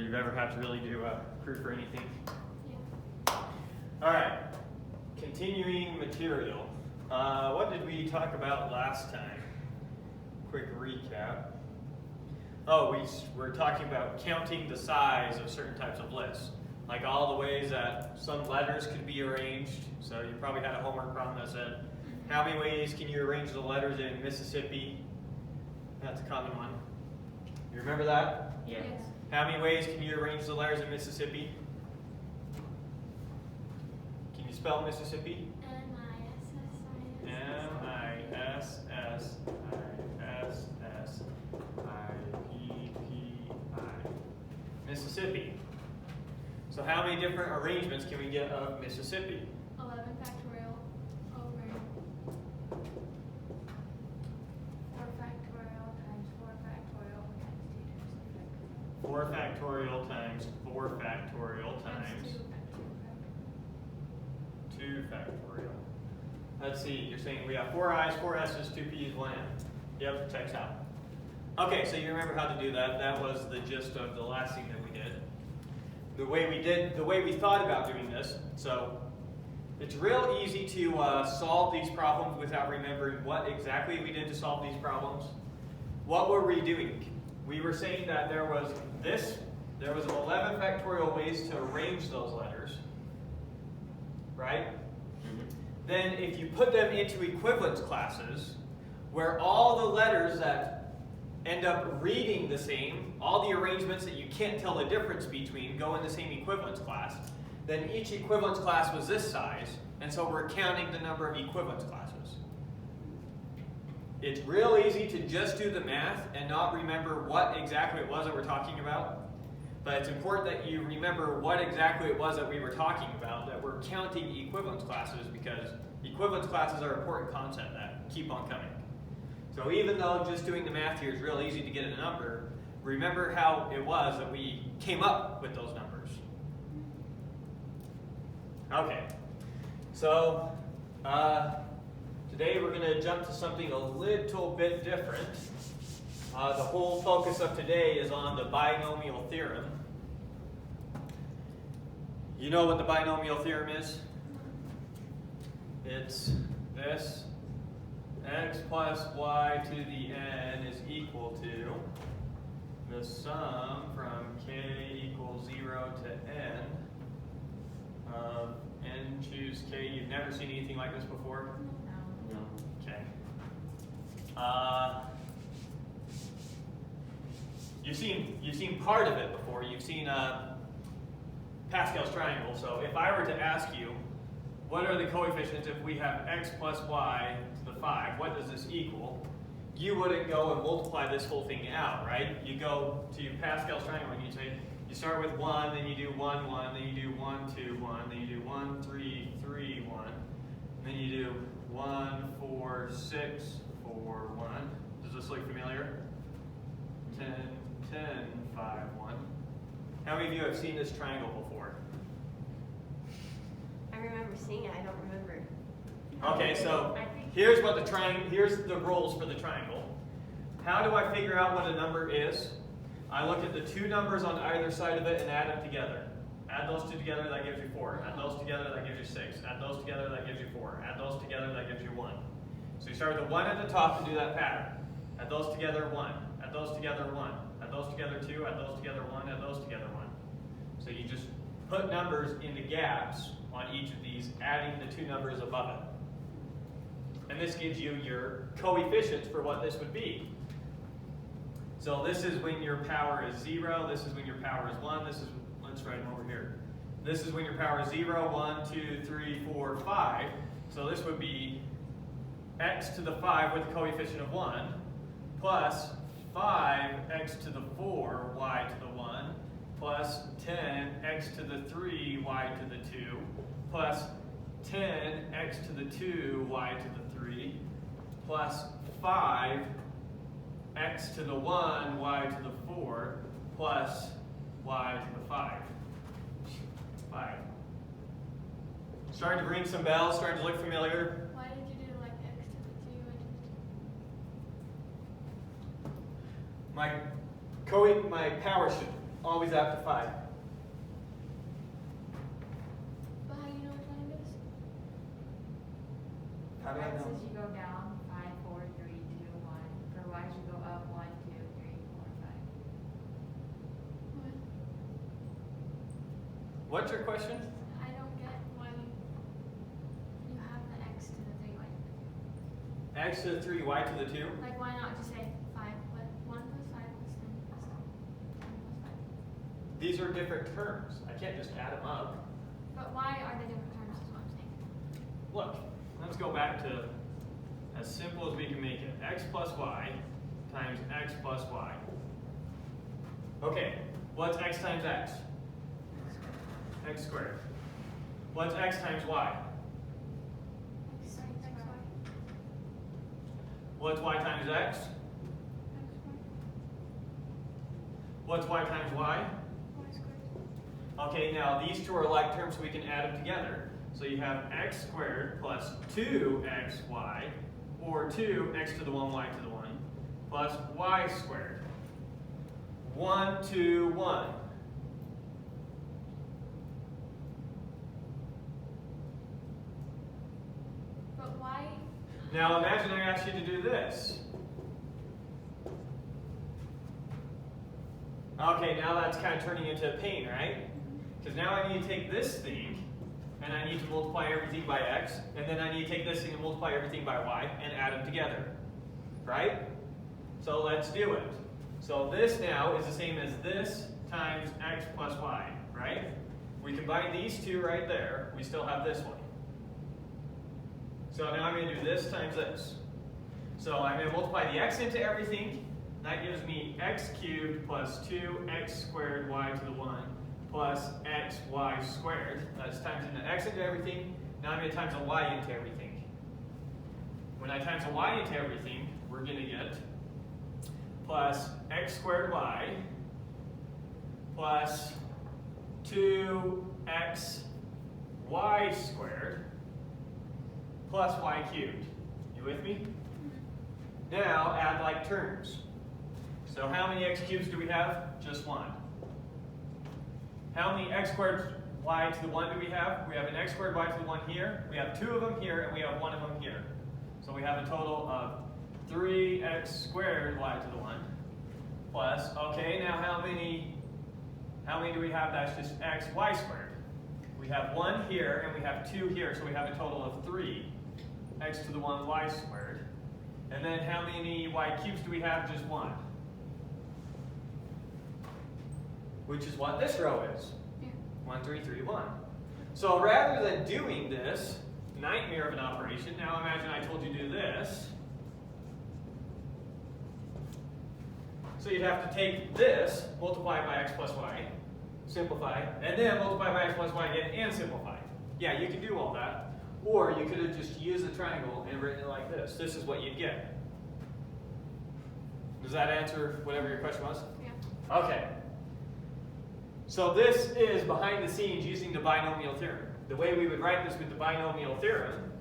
you've ever had to really do a proof or anything? Yeah. All right, continuing material. What did we talk about last time? Quick recap. Oh, we were talking about counting the size of certain types of lists, like all the ways that some letters could be arranged. So you probably had a homework problem that said, how many ways can you arrange the letters in Mississippi? That's a common one. You remember that? Yes. How many ways can you arrange the letters in Mississippi? Can you spell Mississippi? M-I-S-S-I-S-S-I-P-P-I. Mississippi. So how many different arrangements can we get of Mississippi? 11 factorial over 4 factorial times 4 factorial times 2 times 4 factorial times 4 factorial times 2 factorial. Let's see, you're saying we have 4 i's, 4 s's, 2 p's, 1 m. Yep, checks out. Okay, so you remember how to do that. That was the gist of the last thing that we did. The way we thought about doing this, so it's real easy to solve these problems without remembering what exactly we did to solve these problems. What were we doing? We were saying that there was 11 factorial ways to arrange those letters, right? Then if you put them into equivalence classes, where all the letters that end up reading the same, all the arrangements that you can't tell the difference between go in the same equivalence class, then each equivalence class was this size, and so we're counting the number of equivalence classes. It's real easy to just do the math and not remember what exactly it was that we're talking about, but it's important that you remember what exactly it was that we were talking about, that we're counting equivalence classes, because equivalence classes are an important concept that keep on coming. So even though just doing the math here is real easy to get a number, remember how it was that we came up with those numbers. Okay, so today we're going to jump to something a little bit different. The whole focus of today is on the binomial theorem. You know what the binomial theorem is? It's this. X plus y to the n is equal to the sum from k equals 0 to n of n choose k. You've never seen anything like this before? No. Okay. You've seen part of it before. You've seen Pascal's triangle. So if I were to ask you, what are the coefficients if we have x plus y to the 5? What does this equal? You wouldn't go and multiply this whole thing out, right? You go to Pascal's triangle and you say, you start with 1, then you do 1, 1, then you do 1, 2, 1, then you do 1, 3, 3, 1, and then you do 1, 4, 6, 4, 1. Does this look familiar? 10, 10, 5, 1. How many of you have seen this triangle before? I remember seeing it, I don't remember. Okay, so here's the rules for the triangle. How do I figure out what a number is? I look at the two numbers on either side of it and add them together. Add those two together, that gives you 4. Add those together, that gives you 6. Add those together, that gives you 4. Add those together, that gives you 1. So you start with the 1 at the top and do that pattern. Add those together, 1. Add those together, 1. Add those together, 2. Add those together, 1. Add those together, 1. So you just put numbers in the gaps on each of these, adding the two numbers above it. And this gives you your coefficients for what this would be. So this is when your power is 0, this is when your power is 1, this is, let's write them over here. This is when your power is 0, 1, 2, 3, 4, 5. So this would be x to the 5 with a coefficient of 1, plus 5x to the 4, y to the 1, plus 10x to the 3, y to the 2, plus 10x to the 2, y to the 3, plus 5x to the 1, y to the 4, plus y to the 5. 5. Starting to ring some bells, starting to look familiar. Why did you do like x to the 2 and My power should always add to 5. But how do you know which one it is? How do I X know? as you go down, 5, 4, 3, 2, 1. For Y as you go up, 1, 2, 3, 4, 5. What? What's your question? I don't get why you have the x to the 3. Like, X to the 3, y to the 2. like why not just say 5 plus 1 plus 5 plus 10 plus 10 plus 5? These are different terms. I can't just add them up. But why are they different terms is what I'm saying. Look, let's go back to as simple as we can make it. X plus y times x plus y. Okay, what's x times x? X squared. What's x times y? X, y. What's y times x? X, What's y times y? y squared. Okay, now these two are like terms, so we can add them together. So you have x squared plus 2xy, or 2x to the 1, y to the 1, plus y squared. 1, 2, 1. But why? Now imagine I asked you to do this. Okay, now that's kind of turning into a pain, right? Because now I need to take this thing, and I need to multiply everything by x, and then I need to take this thing and multiply everything by y, and add them together. Right? So let's do it. So this now is the same as this times x plus y, right? We combine these two right there, we still have this one. So now I'm going to do this times this. So I'm going to multiply the x into everything. That gives me x cubed plus 2x squared y to the 1 plus xy squared. That's times into x into everything. Now I'm going to times a y into everything. When I times a y into everything, we're going to get plus x squared y plus 2x y squared plus y cubed. You with me? Now add like terms. So how many x cubes do we have? Just 1. How many x squared y to the 1 do we have? We have an x squared y to the 1 here. We have 2 of them here, and we have 1 of them here. So we have a total of 3x squared y to the 1 plus, okay, now how many do we have? That's just x y squared. We have 1 here, and we have 2 here, so we have a total of 3 x to the 1 y squared. And then how many y cubes do we have? Just 1. Which is what this row is. Yeah. 1, 3, 3, 1. So rather than doing this nightmare of an operation, now imagine I told you to do this. So you'd have to take this, multiply it by x plus y, simplify, and then multiply by x plus y again and simplify. Yeah, you can do all that. Or you could have just used the triangle and written it like this. This is what you'd get. Does that answer whatever your question was? Yeah. Okay. So this is behind the scenes using the binomial theorem. The way we would write this with the binomial theorem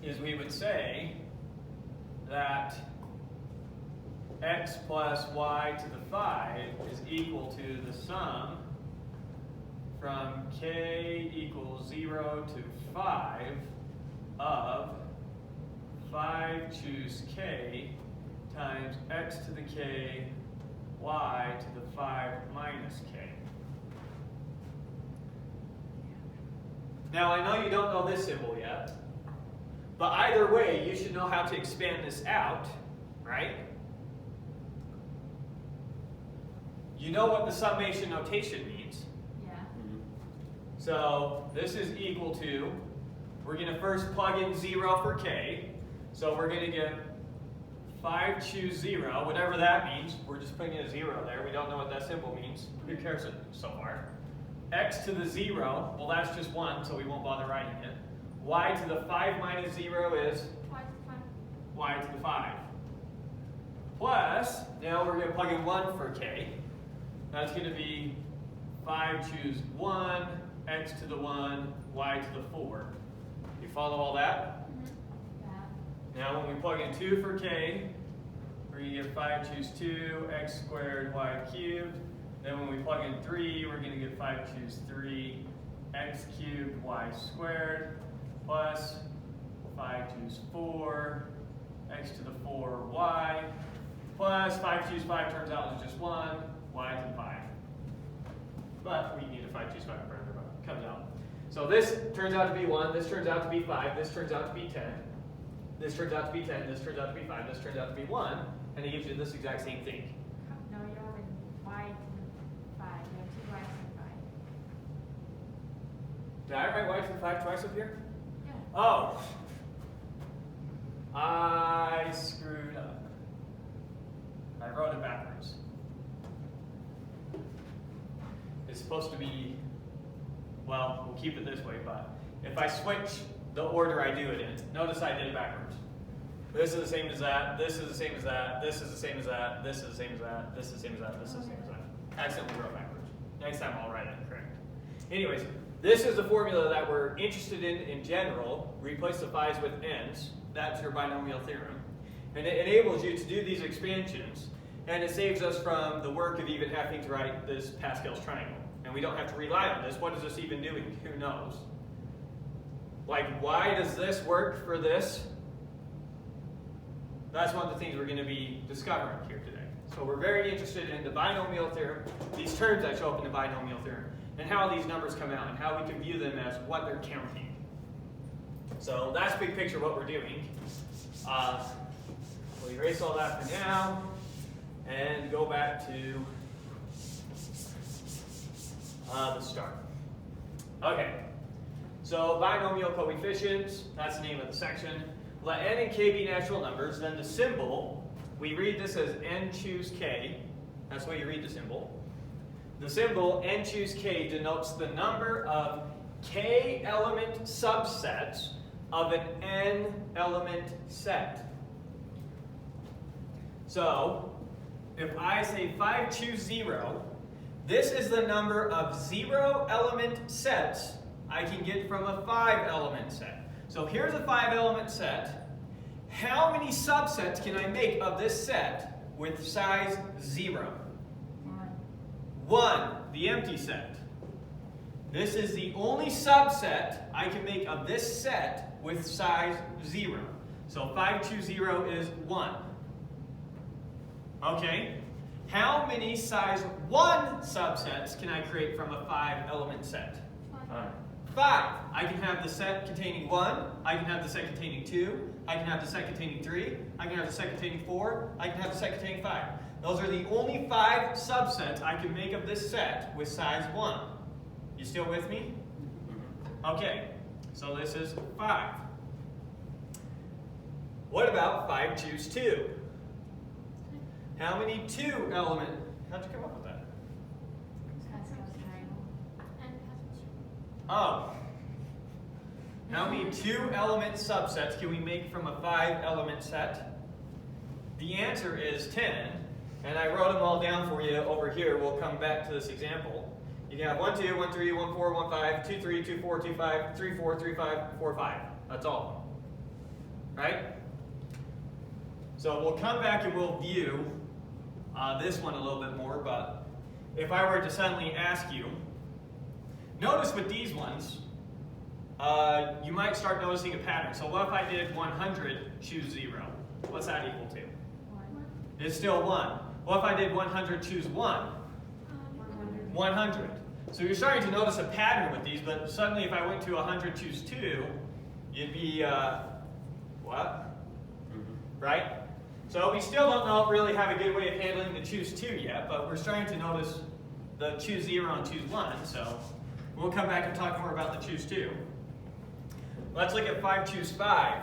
is we would say that x plus y to the 5 is equal to the sum from k equals 0 to 5 of 5 choose k times x to the k y to the 5 minus k. Now I know you don't know this symbol yet, but either way you should know how to expand this out, right? You know what the summation notation means. Yeah. So this is equal to, we're going to first plug in 0 for k. So we're going to get 5 choose 0, whatever that means. We're just putting a 0 there. We don't know what that symbol means. Who cares so far? X to the 0, well that's just 1, so we won't bother writing it. Y to the 5 minus 0 is Y to the 5. y to the 5. Plus, now we're going to plug in 1 for k. That's going to be 5 choose 1, x to the 1, y to the 4. You follow all that? Yeah. Now when we plug in 2 for k, we're going to get 5 choose 2, x squared, y cubed, Then when we plug in 3, we're going to get 5 choose 3, x cubed y squared plus 5 choose 4, x to the 4 y plus 5 choose 5 turns out is just 1, y to the 5. But we need a 5 choose 5 parameter, but it comes out. So this turns out to be 1, this turns out to be 5, this turns out to be 10, this turns out to be 10, this turns out to be 5, this turns out to be 1, and it gives you this exact same thing. No, you don't have y to the 5. You have 2 y's to the 5. Did I write y to the 5 twice up here? Yeah. Oh! I screwed up. I wrote it backwards. It's supposed to be, well, we'll keep it this way, but if I switch the order I do it in, notice I did it backwards. This is the same as that, this is the same as that, this is the same as that, this is the same as that, this is the same as that, this is the same as that. I accidentally wrote backwards. Next time I'll write it correct. Anyways, this is the formula that we're interested in general. Replace the 5's with n's. That's your binomial theorem. And it enables you to do these expansions, and it saves us from the work of even having to write this Pascal's triangle. And we don't have to rely on this. What is this even doing? Who knows? Like, why does this work for this? That's one of the things we're going to be discovering here today. So we're very interested in the binomial theorem, these terms that show up in the binomial theorem, and how these numbers come out, and how we can view them as what they're counting. So that's big picture what we're doing. We'll erase all that for now, and go back to the start. Okay, so binomial coefficients, that's the name of the section. Let n and k be natural numbers, then the symbol, we read this as n choose k. That's why you read the symbol. The symbol n choose k denotes the number of k element subsets of an n element set. So, if I say 5 choose 0, this is the number of 0 element sets I can get from a 5 element set. So here's a 5 element set. How many subsets can I make of this set with size 0? 1, the empty set. This is the only subset I can make of this set with size 0. So 5 choose 0 is 1. Okay. How many size 1 subsets can I create from a 5 element set? 5. I can have the set containing 1, I can have the set containing 2, I can have the set containing 3, I can have the set containing 4, I can have the set containing 5. Those are the only 5 subsets I can make of this set with size 1. You still with me? Okay, so this is 5. What about 5 choose 2? How many 2 element, how'd you come up with that? Pascal's triangle. And Pascal's. Oh. How many 2 element subsets can we make from a 5 element set? The answer is 10, and I wrote them all down for you over here. We'll come back to this example. You can have 1, 2, 1, 3, 1, 4, 1, 5, 2, 3, 2, 4, 2, 5, 3, 4, 3, 5, 4, 5. That's all. Right? So we'll come back and we'll view this one a little bit more, but if I were to suddenly ask you, notice with these ones, you might start noticing a pattern. So what if I did 100 choose 0? What's that equal to? 1. It's still 1. What if I did 100 choose 1? 100. 100. So you're starting to notice a pattern with these, but suddenly if I went to 100 choose 2, you'd be, what? Right? So we still don't really have a good way of handling the choose 2 yet, but we're starting to notice the choose 0 and choose 1, so we'll come back and talk more about the choose 2. Let's look at 5 choose 5.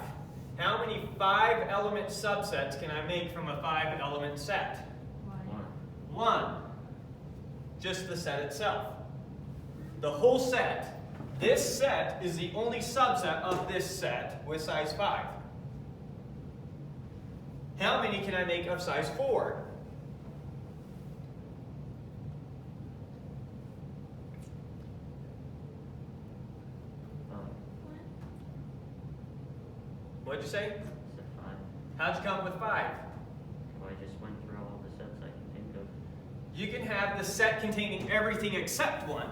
How many 5 element subsets can I make from a 5 element set? 1. Just the set itself. The whole set. This set is the only subset of this set with size 5. How many can I make of size 4? What'd you say? Said 5. How'd you come up with 5? Well, I just went through all the sets I can think of. you can have the set containing everything except 1.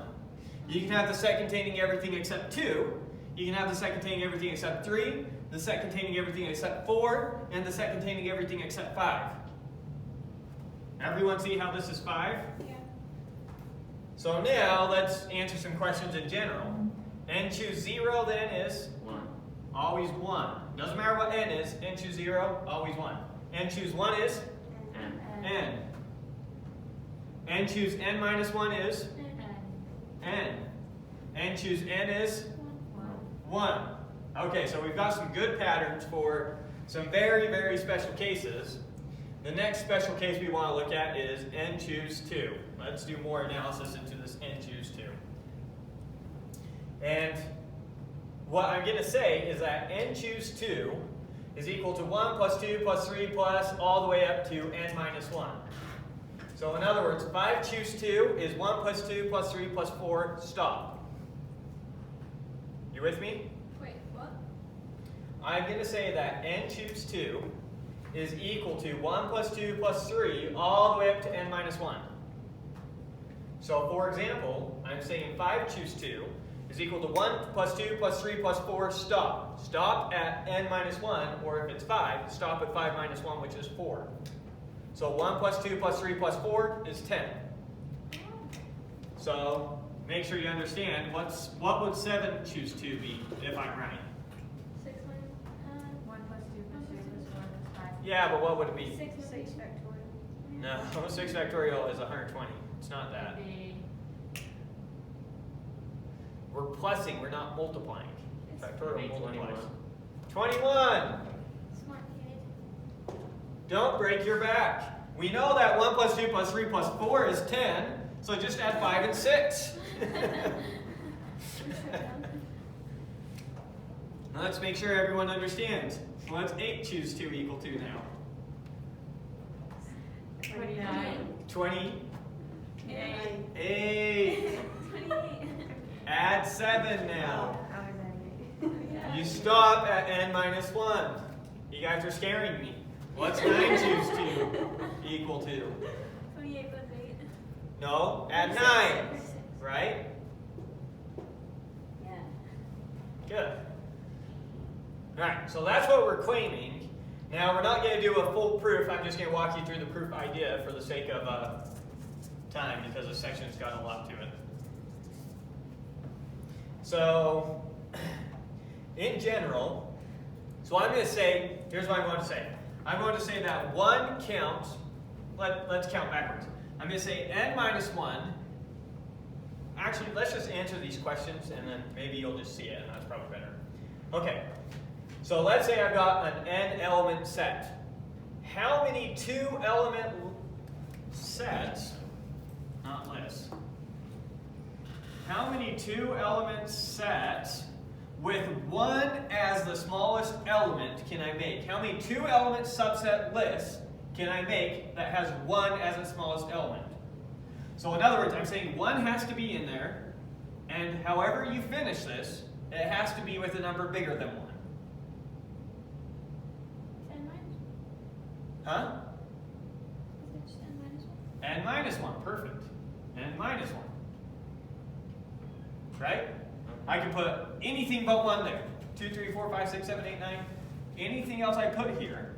You can have the set containing everything except 2. You can have the set containing everything except 3, the set containing everything except 4, and the set containing everything except 5. Everyone see how this is 5? Yeah. So now let's answer some questions in general. N choose 0, then is 1. always 1. Doesn't matter what n is, n choose 0, always 1. N choose 1 is N. n. N choose n minus 1 is n. N choose n is 1. Okay, so we've got some good patterns for some very, very special cases. The next special case we want to look at is n choose 2. Let's do more analysis into this n choose 2. And what I'm going to say is that n choose 2 is equal to 1 plus 2 plus 3 plus all the way up to n minus 1. So in other words, 5 choose 2 is 1 plus 2 plus 3 plus 4, stop. You with me? Wait, what? I'm going to say that n choose 2 is equal to 1 plus 2 plus 3 all the way up to n minus 1. So for example, I'm saying 5 choose 2 is equal to 1 plus 2 plus 3 plus 4, stop. Stop at n minus 1, or if it's 5, stop at 5 minus 1, which is 4. So 1 plus 2 plus 3 plus 4 is 10. So make sure you understand what would 7 choose 2 be if I'm right? 6 minus 1 plus 2 plus 3 plus 4 plus 5. Yeah, but what would it be? 6 factorial. No, 6 factorial is 120. It's not that. Would be We're plussing, we're not multiplying. Factorial Make multiplies. 21. 21! Smart kid. Don't break your back. We know that 1 plus 2 plus 3 plus 4 is 10, so just add 5 and 6. Let's make sure everyone understands. What's 8 choose 2 equal to now? 29. 28. 28. Add 7 now. I was at it. You stop at n minus 1. You guys are scaring me. What's 9 choose 2 equal to? 28 plus 8. No, add 9. Right? Yeah. Good. Alright, so that's what we're claiming. Now, we're not going to do a full proof. I'm just going to walk you through the proof idea for the sake of time, because the section's got a lot to it. So, in general, so I'm going to say, here's what I'm going to say. I'm going to say that 1 counts, let's count backwards. I'm going to say n minus 1. Actually, let's just answer these questions, and then maybe you'll just see it, and that's probably better. Okay, so let's say I've got an n element set. How many 2 element sets, not lists, how many 2 element sets with 1 as the smallest element can I make? How many 2 element subset lists can I make that has 1 as the smallest element? So in other words, I'm saying 1 has to be in there, and however you finish this, it has to be with a number bigger than 1. 10 minus 1? Huh? Is it just n minus 1? N minus 1, perfect. N minus 1. Right? I can put anything but 1 there. 2, 3, 4, 5, 6, 7, 8, 9. Anything else I put here,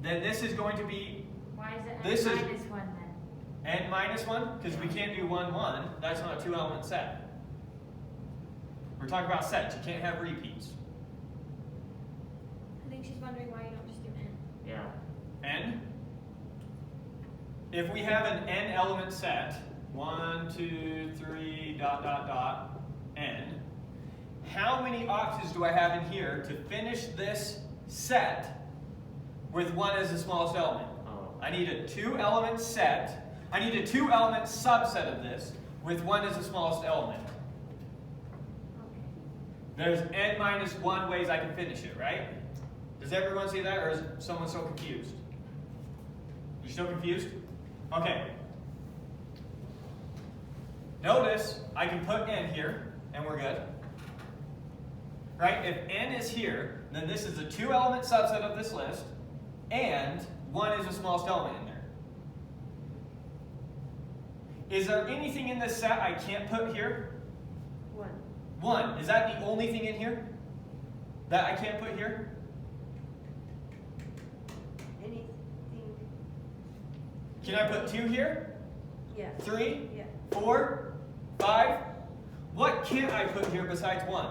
then this is going to be Why is it This n is- minus 1 then? n minus 1, because we can't do 1, 1. That's not a 2 element set. We're talking about sets. You can't have repeats. I think she's wondering why you don't just do n. Yeah. N. If we have an n element set, 1, 2, 3, dot, dot, dot, n, how many octaves do I have in here to finish this set with 1 as the smallest element? Oh. I need a 2 element set. I need a 2 element subset of this with 1 as the smallest element. There's n minus 1 ways I can finish it, right? Does everyone see that, or is someone still confused? You still confused? Okay. Notice I can put n here, and we're good. Right? If n is here, then this is a 2 element subset of this list, and 1 is the smallest element in there. Is there anything in this set I can't put here? 1. 1. Is that the only thing in here that I can't put here? Anything? Can I put 2 here? Yeah. 3? Yeah. 4? 5? What can't I put here besides 1?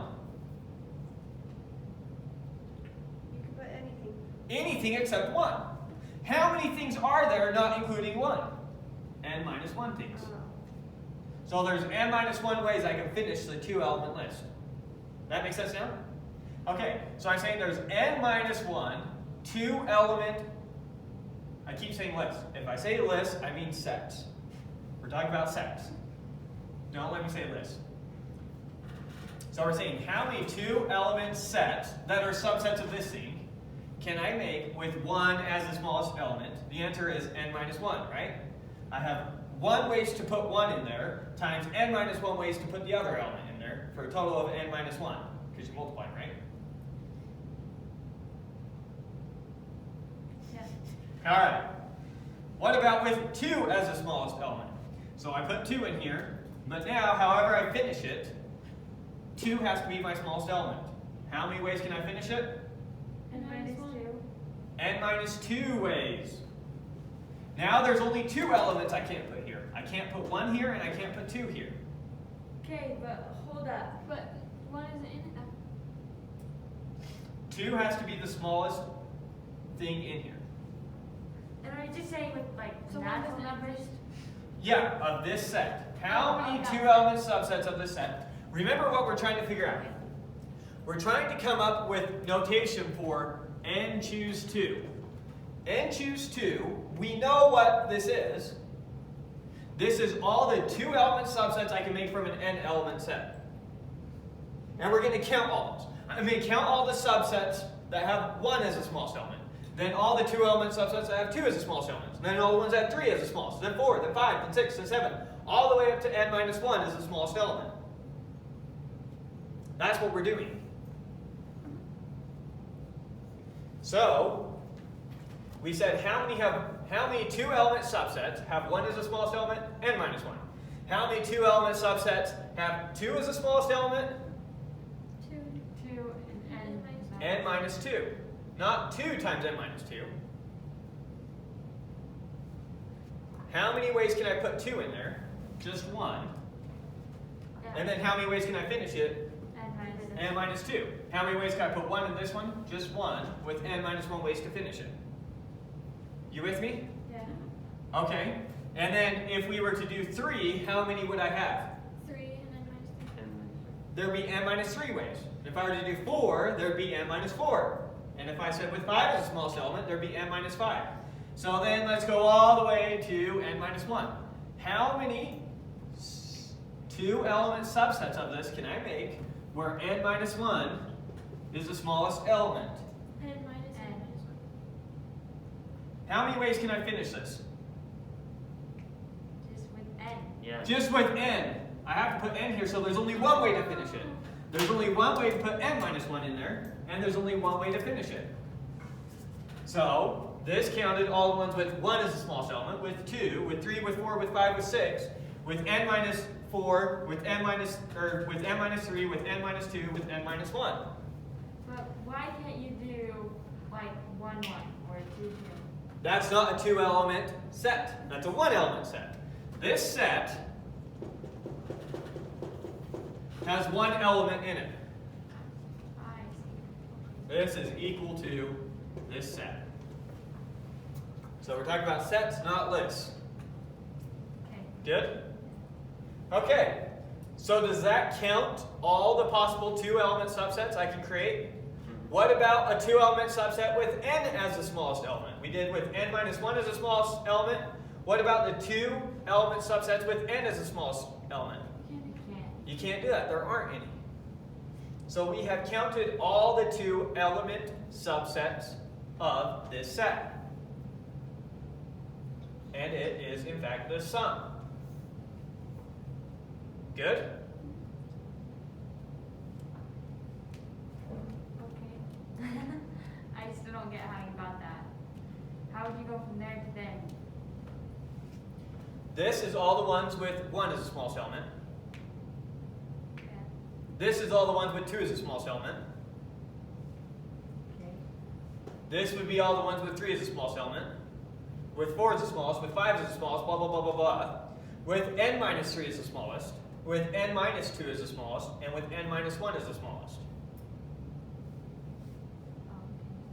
You can put anything. Anything except 1. How many things are there not including 1? N minus 1 things. So there's n minus 1 ways I can finish the 2-element list. That makes sense now? Okay, so I'm saying there's n minus 1 2-element. I keep saying list. If I say list, I mean sets. We're talking about sets. Don't let me say list. So we're saying how many 2-element sets that are subsets of this thing can I make with 1 as the smallest element? The answer is n minus 1, right? I have 1 ways to put 1 in there times n minus 1 ways to put the other element in there for a total of n minus 1, because you multiply, right? Yes. All right. What about with 2 as the smallest element? So I put 2 in here, but now, however I finish it, 2 has to be my smallest element. How many ways can I finish it? N minus 2. N minus 2 ways. Now there's only 2 elements I can't put here. I can't put 1 here and I can't put 2 here. Okay, but hold up. But 1 is in it. 2 has to be the smallest thing in here. And are you just saying with like So 1 natural doesn't numbers? exist. Yeah, of this set. How many okay. 2-element subsets of this set? Remember what we're trying to figure out. We're trying to come up with notation for n choose 2. N choose 2, we know what this is. This is all the 2-element subsets I can make from an n-element set. And we're going to count all those. I'm going to count all the subsets that have 1 as the smallest element. Then all the 2-element subsets that have 2 as the smallest element. Then all the ones that have 3 as the smallest. Then 4, then 5, then 6, then 7. All the way up to n minus 1 as the smallest element. That's what we're doing. So, we said how many 2-element subsets have 1 as the smallest element? N minus 1. How many 2-element subsets have 2 as the smallest element? 2. 2 and N minus 2. Not 2 times n minus 2. How many ways can I put 2 in there? Just 1. And then how many ways can I finish it? N minus 2. How many ways can I put 1 in this one? Just 1, with n minus 1 ways to finish it. You with me? Yeah. Okay. And then if we were to do 3, how many would I have? 3 and then minus 3. There'd be n minus 3 ways. If I were to do 4, there'd be n minus 4. And if I said with 5 as the smallest element, there'd be n minus 5. So then let's go all the way to n minus 1. How many 2-element subsets of this can I make where n minus 1 is the smallest element? N minus n minus 1. How many ways can I finish this? Just with n. Yeah. Just with n. I have to put n here, so there's only one way to finish it. There's only one way to put n minus 1 in there, and there's only one way to finish it. So, this counted all the ones with 1 as the smallest element, with 2, with 3, with 4, with 5, with 6, with n minus 4, with n minus 3, with n minus 2, with n minus 1. But why can't you do like 1 1 or 2 2? That's not a 2-element set. That's a 1-element set. This set has 1 element in it. I see. This is equal to this set. So we're talking about sets, not lists. Okay. Good? Okay. So does that count all the possible 2-element subsets I can create? What about a 2-element subset with n as the smallest element? We did with n minus 1 as the smallest element. What about the 2-element subsets with n as the smallest element? You can't. You can't do that. There aren't any. So we have counted all the 2-element subsets of this set. And it is, in fact, the sum. Good? Okay. I still don't get how you got that. How would you go from there to then? This is all the ones with 1 as the smallest element. Okay. This is all the ones with 2 as the smallest element. Okay. This would be all the ones with 3 as the smallest element. With 4 as the smallest, with 5 as the smallest, blah, blah, blah, blah, blah. With n minus 3 as the smallest, with n minus 2 as the smallest, and with n minus 1 as the smallest.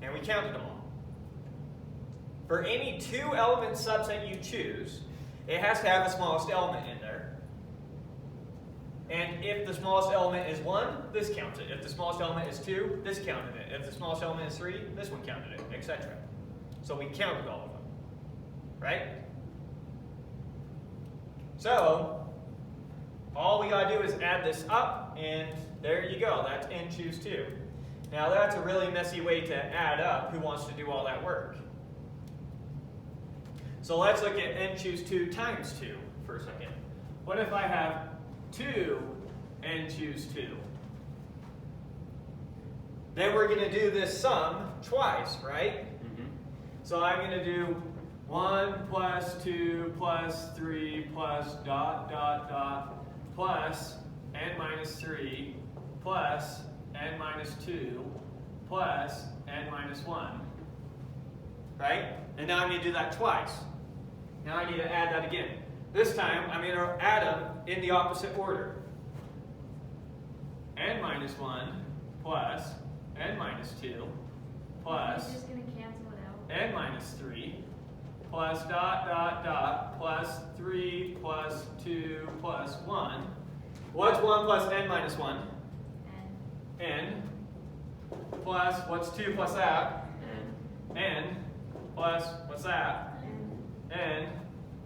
And we counted them all. For any 2-element subset you choose, it has to have the smallest element in there. And if the smallest element is 1, this counts it. If the smallest element is 2, this counted it. If the smallest element is 3, this one counted it, etc. So we counted all of them. Right? So, all we gotta do is add this up, and there you go. That's n choose 2. Now that's a really messy way to add up. Who wants to do all that work? So let's look at n choose 2 times 2 for a second. What if I have 2 n choose 2? Then we're going to do this sum twice, right? So I'm going to do 1 plus 2 plus 3 plus dot dot dot plus n minus 3 plus n minus 2 plus n minus 1. Right? And now I'm going to do that twice. Now I need to add that again. This time I'm going to add them in the opposite order. N minus 1 plus n minus 2 plus You're just going to cancel it out. n minus 3 plus dot dot dot plus 3 plus 2 plus 1. What's 1 plus n minus 1? N. Plus, what's 2 plus that? N. Plus, what's that? N.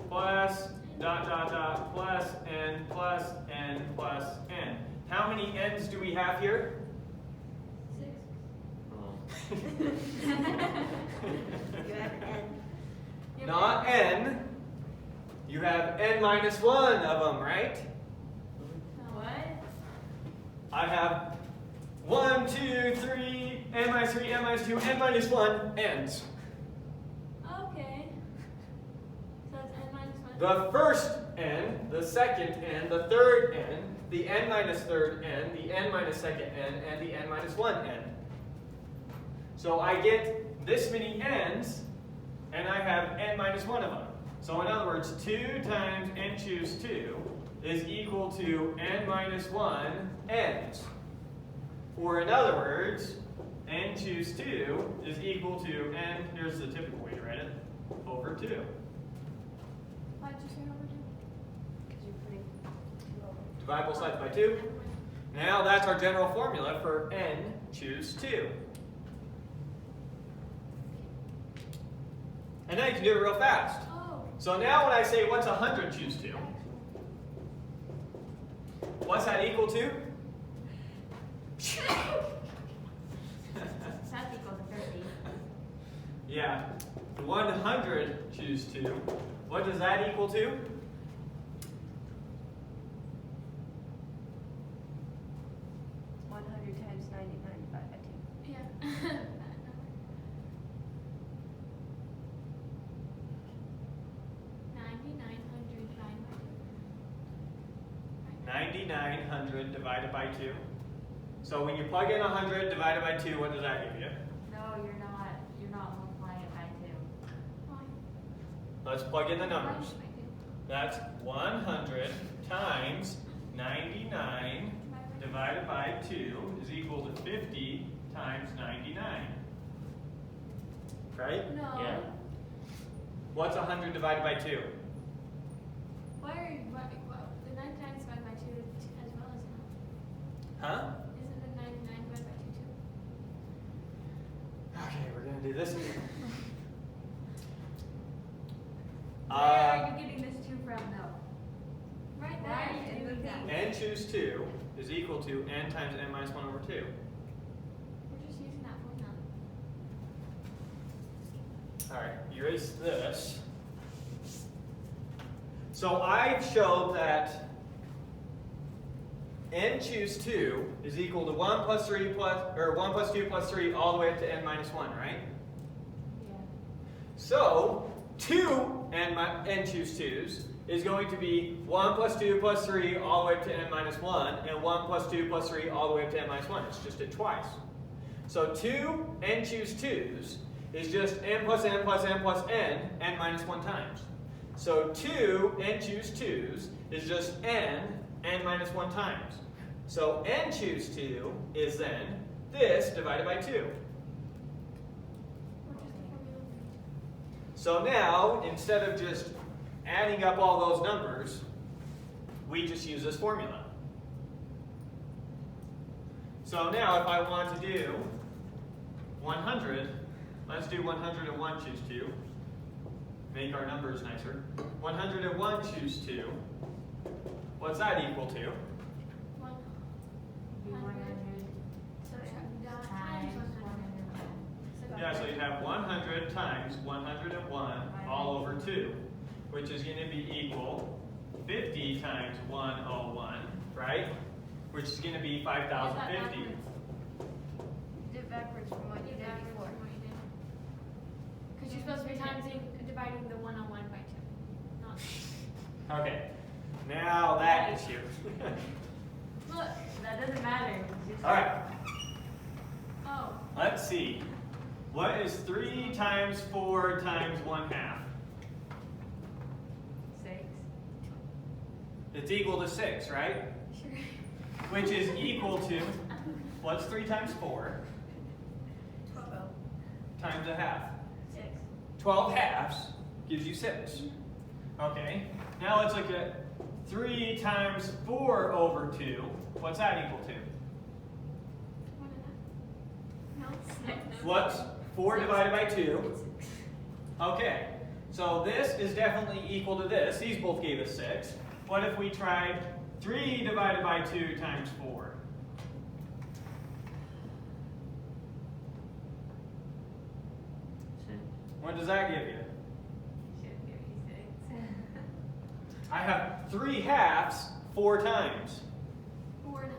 Plus, dot dot dot, plus n plus n plus n. How many n's do we have here? 6. You have n. Not n. You have n minus 1 of them, right? What? I have 1, 2, 3, n minus 3, n minus 2, n minus 1, n's. Okay. So it's n minus 1. The first n, the second n, the third n, the n minus third n, the n minus second n, and the n minus 1 n. So I get this many n's, and I have n minus 1 of them. So in other words, 2 times n choose 2 is equal to n minus 1 n's. Or in other words, n choose 2 is equal to n, here's the typical way to write it, over 2. Why'd you say over 2? Because you're putting 2 over. Divide both sides by 2. Now that's our general formula for n choose 2. And now you can do it real fast. Oh. So now when I say what's 100 choose 2, what's that equal to? That's equal to 50. Yeah, 100 choose 2. What does that equal to? It's 100 times 99 divided by 2. Yeah. 9,900 divided by 2. So when you plug in 100 divided by 2, what does that give you? No, you're not. You're not multiplying it by 2. Let's plug in the numbers. That's 100 times 99 divided by 2 is equal to 50 times 99. Right? No. Yeah. What's 100 divided by 2? Why are you, the 9 times divided by 2 as well as now? Huh? Isn't the 99 divided by 2 too? Okay, we're going to do this again. Where are you getting this 2 from, though? Right Why are there. you doing that? N choose 2 is equal to n times n minus 1 over 2. We're just using that formula. Alright, erase this. So I've showed that n choose 2 is equal to 1 plus 3 plus, or 1 plus 2 plus 3 all the way up to n minus 1, right? Yeah. So 2 n choose 2's is going to be 1 plus 2 plus 3 all the way up to n minus 1, and 1 plus 2 plus 3 all the way up to n minus 1. It's just it twice. So 2 n choose 2's is just n plus n plus n plus n minus 1 times. So 2 n choose 2's is just n minus 1 times. So n choose 2 is then this divided by 2. So now, instead of just adding up all those numbers, we just use this formula. So now if I want to do 100, let's do 101 choose 2. Make our numbers nicer. 101 choose 2. What's that equal to? 100. 100 So times 101. Yeah, so you have 100 times 101 all over 2, which is going to be equal 50 times 101, right? Which is going to be 5,050. Did it backwards from what you did before. Because you're supposed to be dividing the 101 by 2. Not. Okay, now that issue. Look. That doesn't matter. It's just All right, Oh. let's see. What is 3 times 4 times 1/2? 6. It's equal to 6, right? Sure. Which is equal to, what's 3 times 4 12. times 1/2? 6. 12 halves gives you 6. Okay, now let's look at 3 times 4 over 2. What's that equal to? 1.5. No. What's 4 divided by 2? Okay, so this is definitely equal to this. These both gave us 6. What if we tried 3 divided by 2 times 4? What does that give you? should give you 6. I have 3 halves 4 times. 4.5.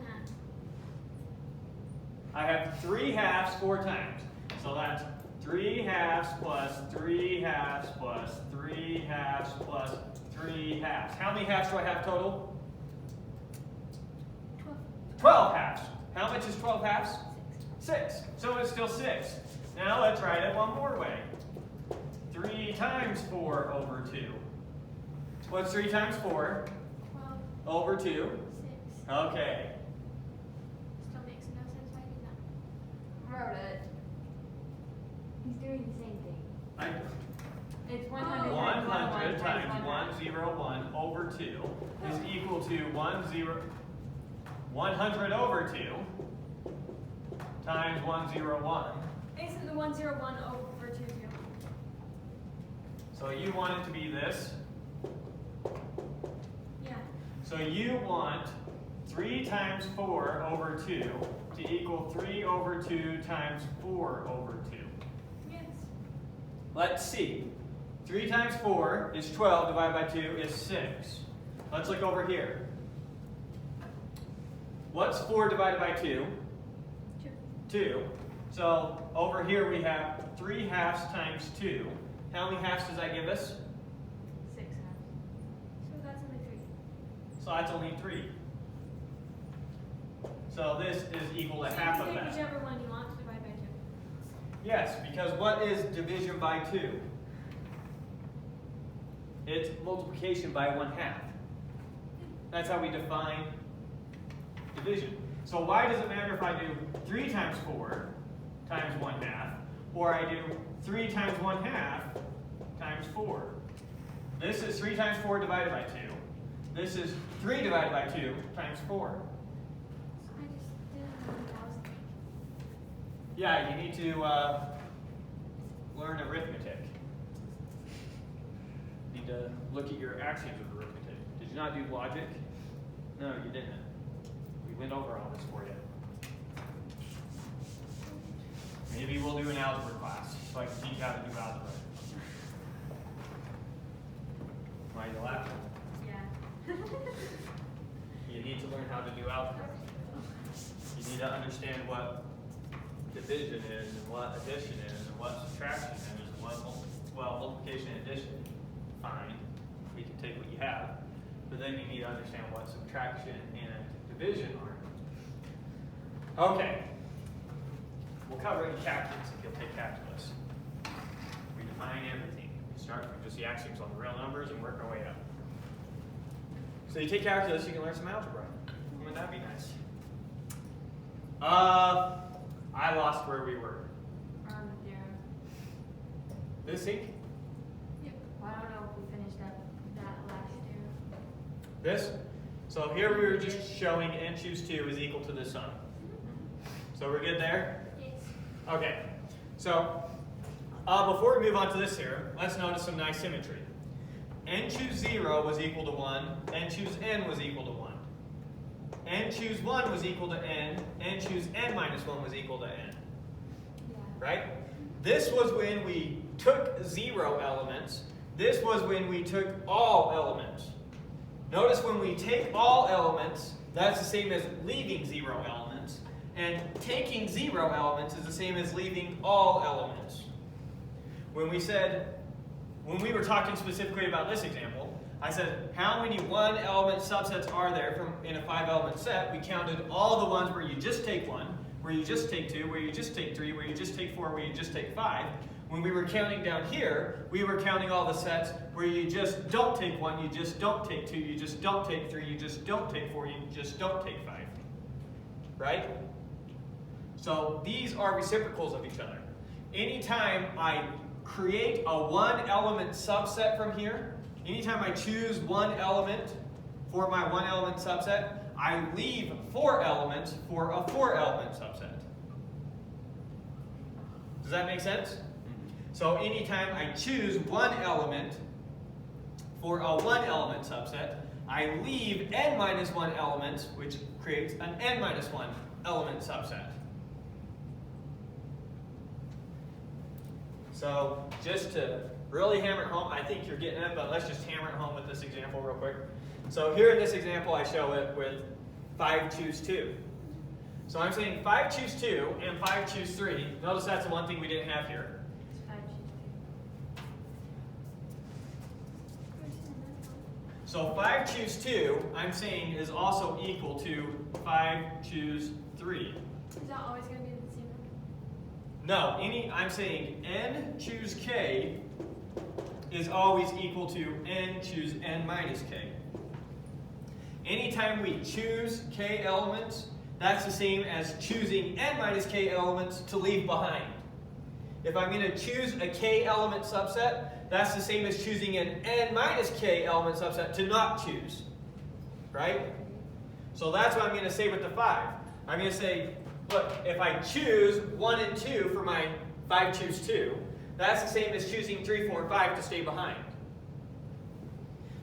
I have 3 halves 4 times. So that's 3 halves plus 3 halves plus 3 halves plus 3 halves. How many halves do I have total? 12. 12 halves. How much is 12 halves? 6. So it's still 6. Now let's write it one more way. 3 times 4 over 2. What's 3 times 4? 12. Over 2. 6. Okay. Still makes no sense why I did that. Wrote it. He's doing the same thing. I, It's 100 100 times times 101 over 2 is equal to 100 over 2 times 101. Isn't the 101 over 2 0? So you want it to be this. Yeah. So you want 3 times 4 over 2 to equal 3 over 2 times 4 over 2. Yes. Let's see. 3 times 4 is 12, divided by 2 is 6. Let's look over here. What's 4 divided by 2? 2. 2. So over here we have 3 halves times 2. How many halves does that give us? 6 halves. So that's only 3. So that's only 3. So this is equal to So half you of can take that. whichever one you want to divide by 2. Yes, because what is division by 2? It's multiplication by 1/2. That's how we define division. So why does it matter if I do 3 times 4 times 1/2, or I do 3 times 1/2 times 4? This is 3 times 4 divided by 2. This is 3 divided by 2 times 4. I just did 1,000. Yeah, you need to learn arithmetic. You need to look at your axioms of arithmetic. Did you not do logic? No, you didn't. We went over all this for you. Maybe we'll do an algebra class so I can teach you how to do algebra. Why are you laughing? Yeah. You need to learn how to do algebra. You need to understand what division is, and what addition is, and what subtraction is, and what multiplication and addition. Fine. we can take what you have. But then you need to understand what subtraction and division are. Okay. We'll cover it in calculus if you'll take calculus. We define everything. We start from just the axioms on the real numbers and work our way up. So you take calculus, you can learn some algebra. Wouldn't that be nice? I lost where we were. Theorem. This ink? Yep. Well, I don't know if we finished that last year. This? So here we were just showing n choose 2 is equal to the sum. So we're good there? Yes. Okay. So before we move on to this here, let's notice some nice symmetry. N choose 0 was equal to 1, n choose n was equal to 1. N choose 1 was equal to n choose n minus 1 was equal to n. Yeah. Right? This was when we took 0 elements. This was when we took all elements. Notice when we take all elements, that's the same as leaving 0 elements. And taking 0 elements is the same as leaving all elements. When we were talking specifically about this example, I said, how many 1-element subsets are there in a 5-element set? We counted all the ones where you just take 1, where you just take 2, where you just take 3, where you just take 4, where you just take 5. When we were counting down here, we were counting all the sets where you just don't take 1, you just don't take 2, you just don't take 3, you just don't take 4, you just don't take 5. Right? So these are reciprocals of each other. Anytime I create a 1-element subset from here, anytime I choose 1 element for my 1-element subset, I leave 4 elements for a 4-element subset. Does that make sense? So anytime I choose 1 element for a 1-element subset, I leave n minus 1 elements, which creates an n minus 1 element subset. So just to really hammer it home, I think you're getting it, but let's just hammer it home with this example real quick. So here in this example, I show it with 5 choose 2. So I'm saying 5 choose 2 and 5 choose 3. Notice that's the one thing we didn't have here. It's 5 choose 2. So 5 choose 2, I'm saying, is also equal to 5 choose 3. Is that always going to be the same number? No, I'm saying n choose k is always equal to n choose n minus k. Anytime we choose k elements, that's the same as choosing n minus k elements to leave behind. If I'm going to choose a k element subset, that's the same as choosing an n minus k element subset to not choose. Right? So that's what I'm going to say with the 5. I'm going to say, look, if I choose 1 and 2 for my 5 choose 2, that's the same as choosing 3, 4, and 5 to stay behind.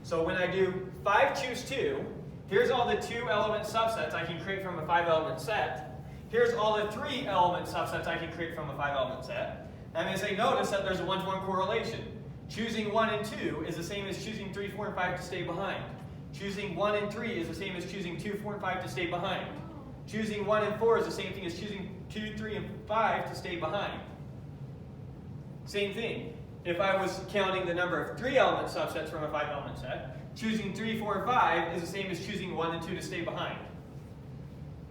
So when I do 5 choose 2, here's all the 2-element subsets I can create from a 5-element set. Here's all the 3-element subsets I can create from a 5-element set. And I'm going to say, notice that there's a 1-to-1 correlation. Choosing 1 and 2 is the same as choosing 3, 4, and 5 to stay behind. Choosing 1 and 3 is the same as choosing 2, 4, and 5 to stay behind. Choosing 1 and 4 is the same thing as choosing 2, 3, and 5 to stay behind. Same thing. If I was counting the number of 3-element subsets from a 5-element set, choosing 3, 4, and 5 is the same as choosing 1 and 2 to stay behind.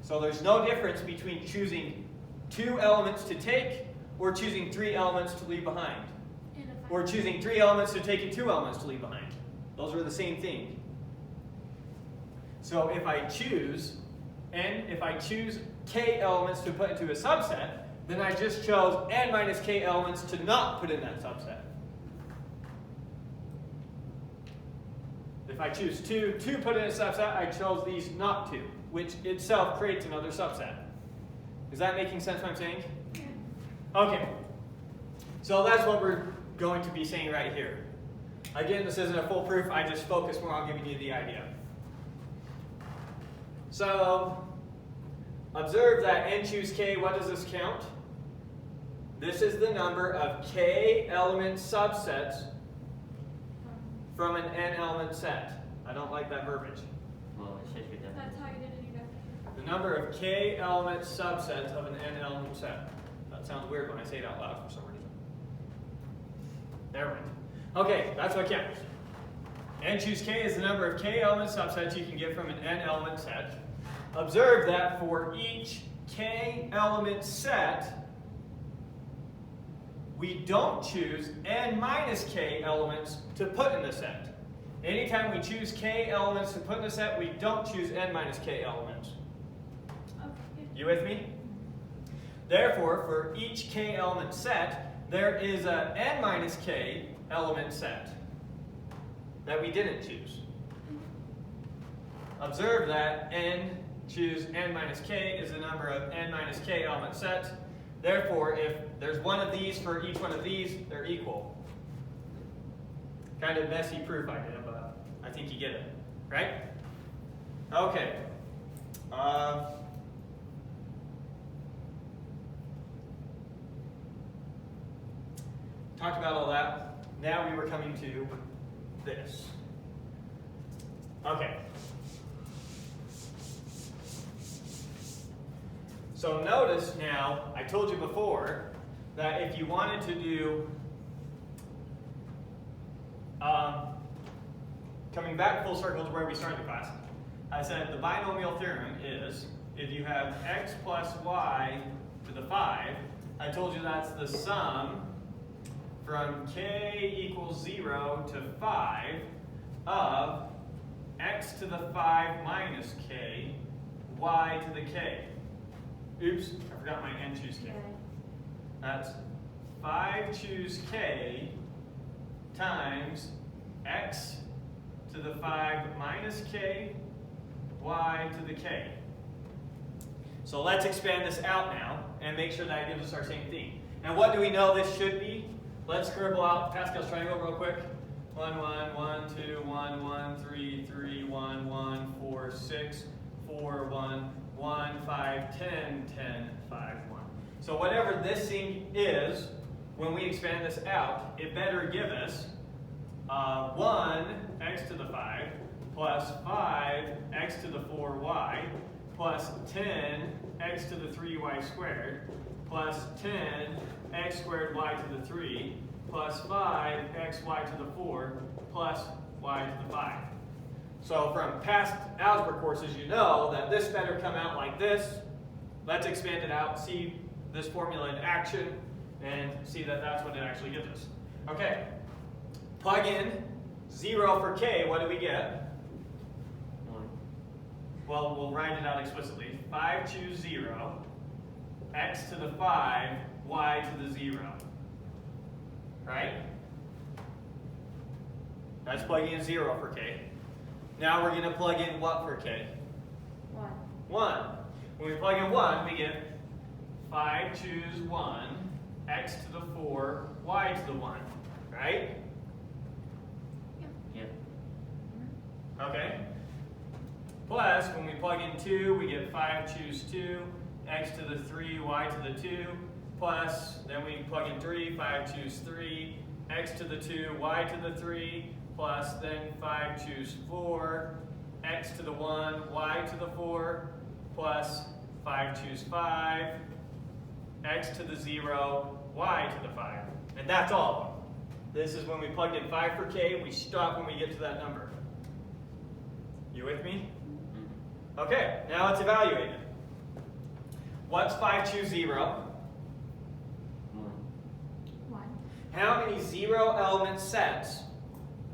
So there's no difference between choosing 2 elements to take or choosing 3 elements to leave behind. Or choosing 3 elements to take and 2 elements to leave behind. Those are the same thing. So if I choose k elements to put into a subset, then I just chose n minus k elements to not put in that subset. If I choose 2 to put in a subset, I chose these not to, which itself creates another subset. Is that making sense what I'm saying? Yeah. Okay. So that's what we're going to be saying right here. Again, this isn't a full proof, I just focus more on giving you the idea. So, observe that n choose k, what does this count? This is the number of k element subsets from an n element set. I don't like that verbiage. Well, it should be done. That's how you did it in your definition. The number of k element subsets of an n element set. That sounds weird when I say it out loud for some reason. Never mind. Okay, that's what counts. n choose k is the number of k element subsets you can get from an n element set. Observe that for each k element set, we don't choose n minus k elements to put in the set. Anytime we choose k elements to put in the set, we don't choose n minus k elements. Okay. You with me? Therefore, for each k element set, there is a n minus k element set that we didn't choose. Observe that n choose n minus k is the number of n minus k element sets. Therefore, if there's one of these for each one of these, they're equal. Kind of messy proof idea, but I think you get it, right? Okay. Talked about all that. Now we were coming to this. Okay. So notice now, I told you before that if you wanted to do, coming back full circle to where we started the class, I said the binomial theorem is if you have x plus y to the 5, I told you that's the sum from k equals 0 to 5 of x to the 5 minus k, y to the k. Oops, I forgot my n choose k. That's 5 choose k times x to the 5 minus k, y to the k. So let's expand this out now and make sure that gives us our same thing. And what do we know this should be? Let's scribble out Pascal's triangle real quick. 1, 1, 1, 2, 1, 1, 3, 3, 1, 1, 4, 6, 4, 1, 1, 5, 10, 10, 5, 1. So whatever this thing is, when we expand this out, it better give us 1 x to the 5 plus 5 x to the 4y plus 10 x to the 3y squared plus 10 x squared y to the 3 plus 5 xy to the 4 plus y to the 5. So from past algebra courses, you know that this better come out like this. Let's expand it out, see this formula in action, and see that that's what it actually gives us. Okay, plug in 0 for k, what do we get? 1. Well, we'll write it out explicitly. 5 choose 0, x to the 5, y to the 0. Right? That's plugging in 0 for k. Now we're going to plug in what for k? 1. 1. When we plug in 1, we get 5 choose 1, x to the 4, y to the 1. Right? Yep. Okay. Plus, when we plug in 2, we get 5 choose 2, x to the 3, y to the 2. Plus, then we plug in 3, 5 choose 3, x to the 2, y to the 3. Plus, then 5 choose 4, x to the 1, y to the 4. Plus, 5 choose 5, x to the 0, y to the 5. And that's all of them. This is when we plugged in 5 for k, we stop when we get to that number. You with me? Okay, now let's evaluate it. What's 5 choose 0? 1. How many 0 element sets,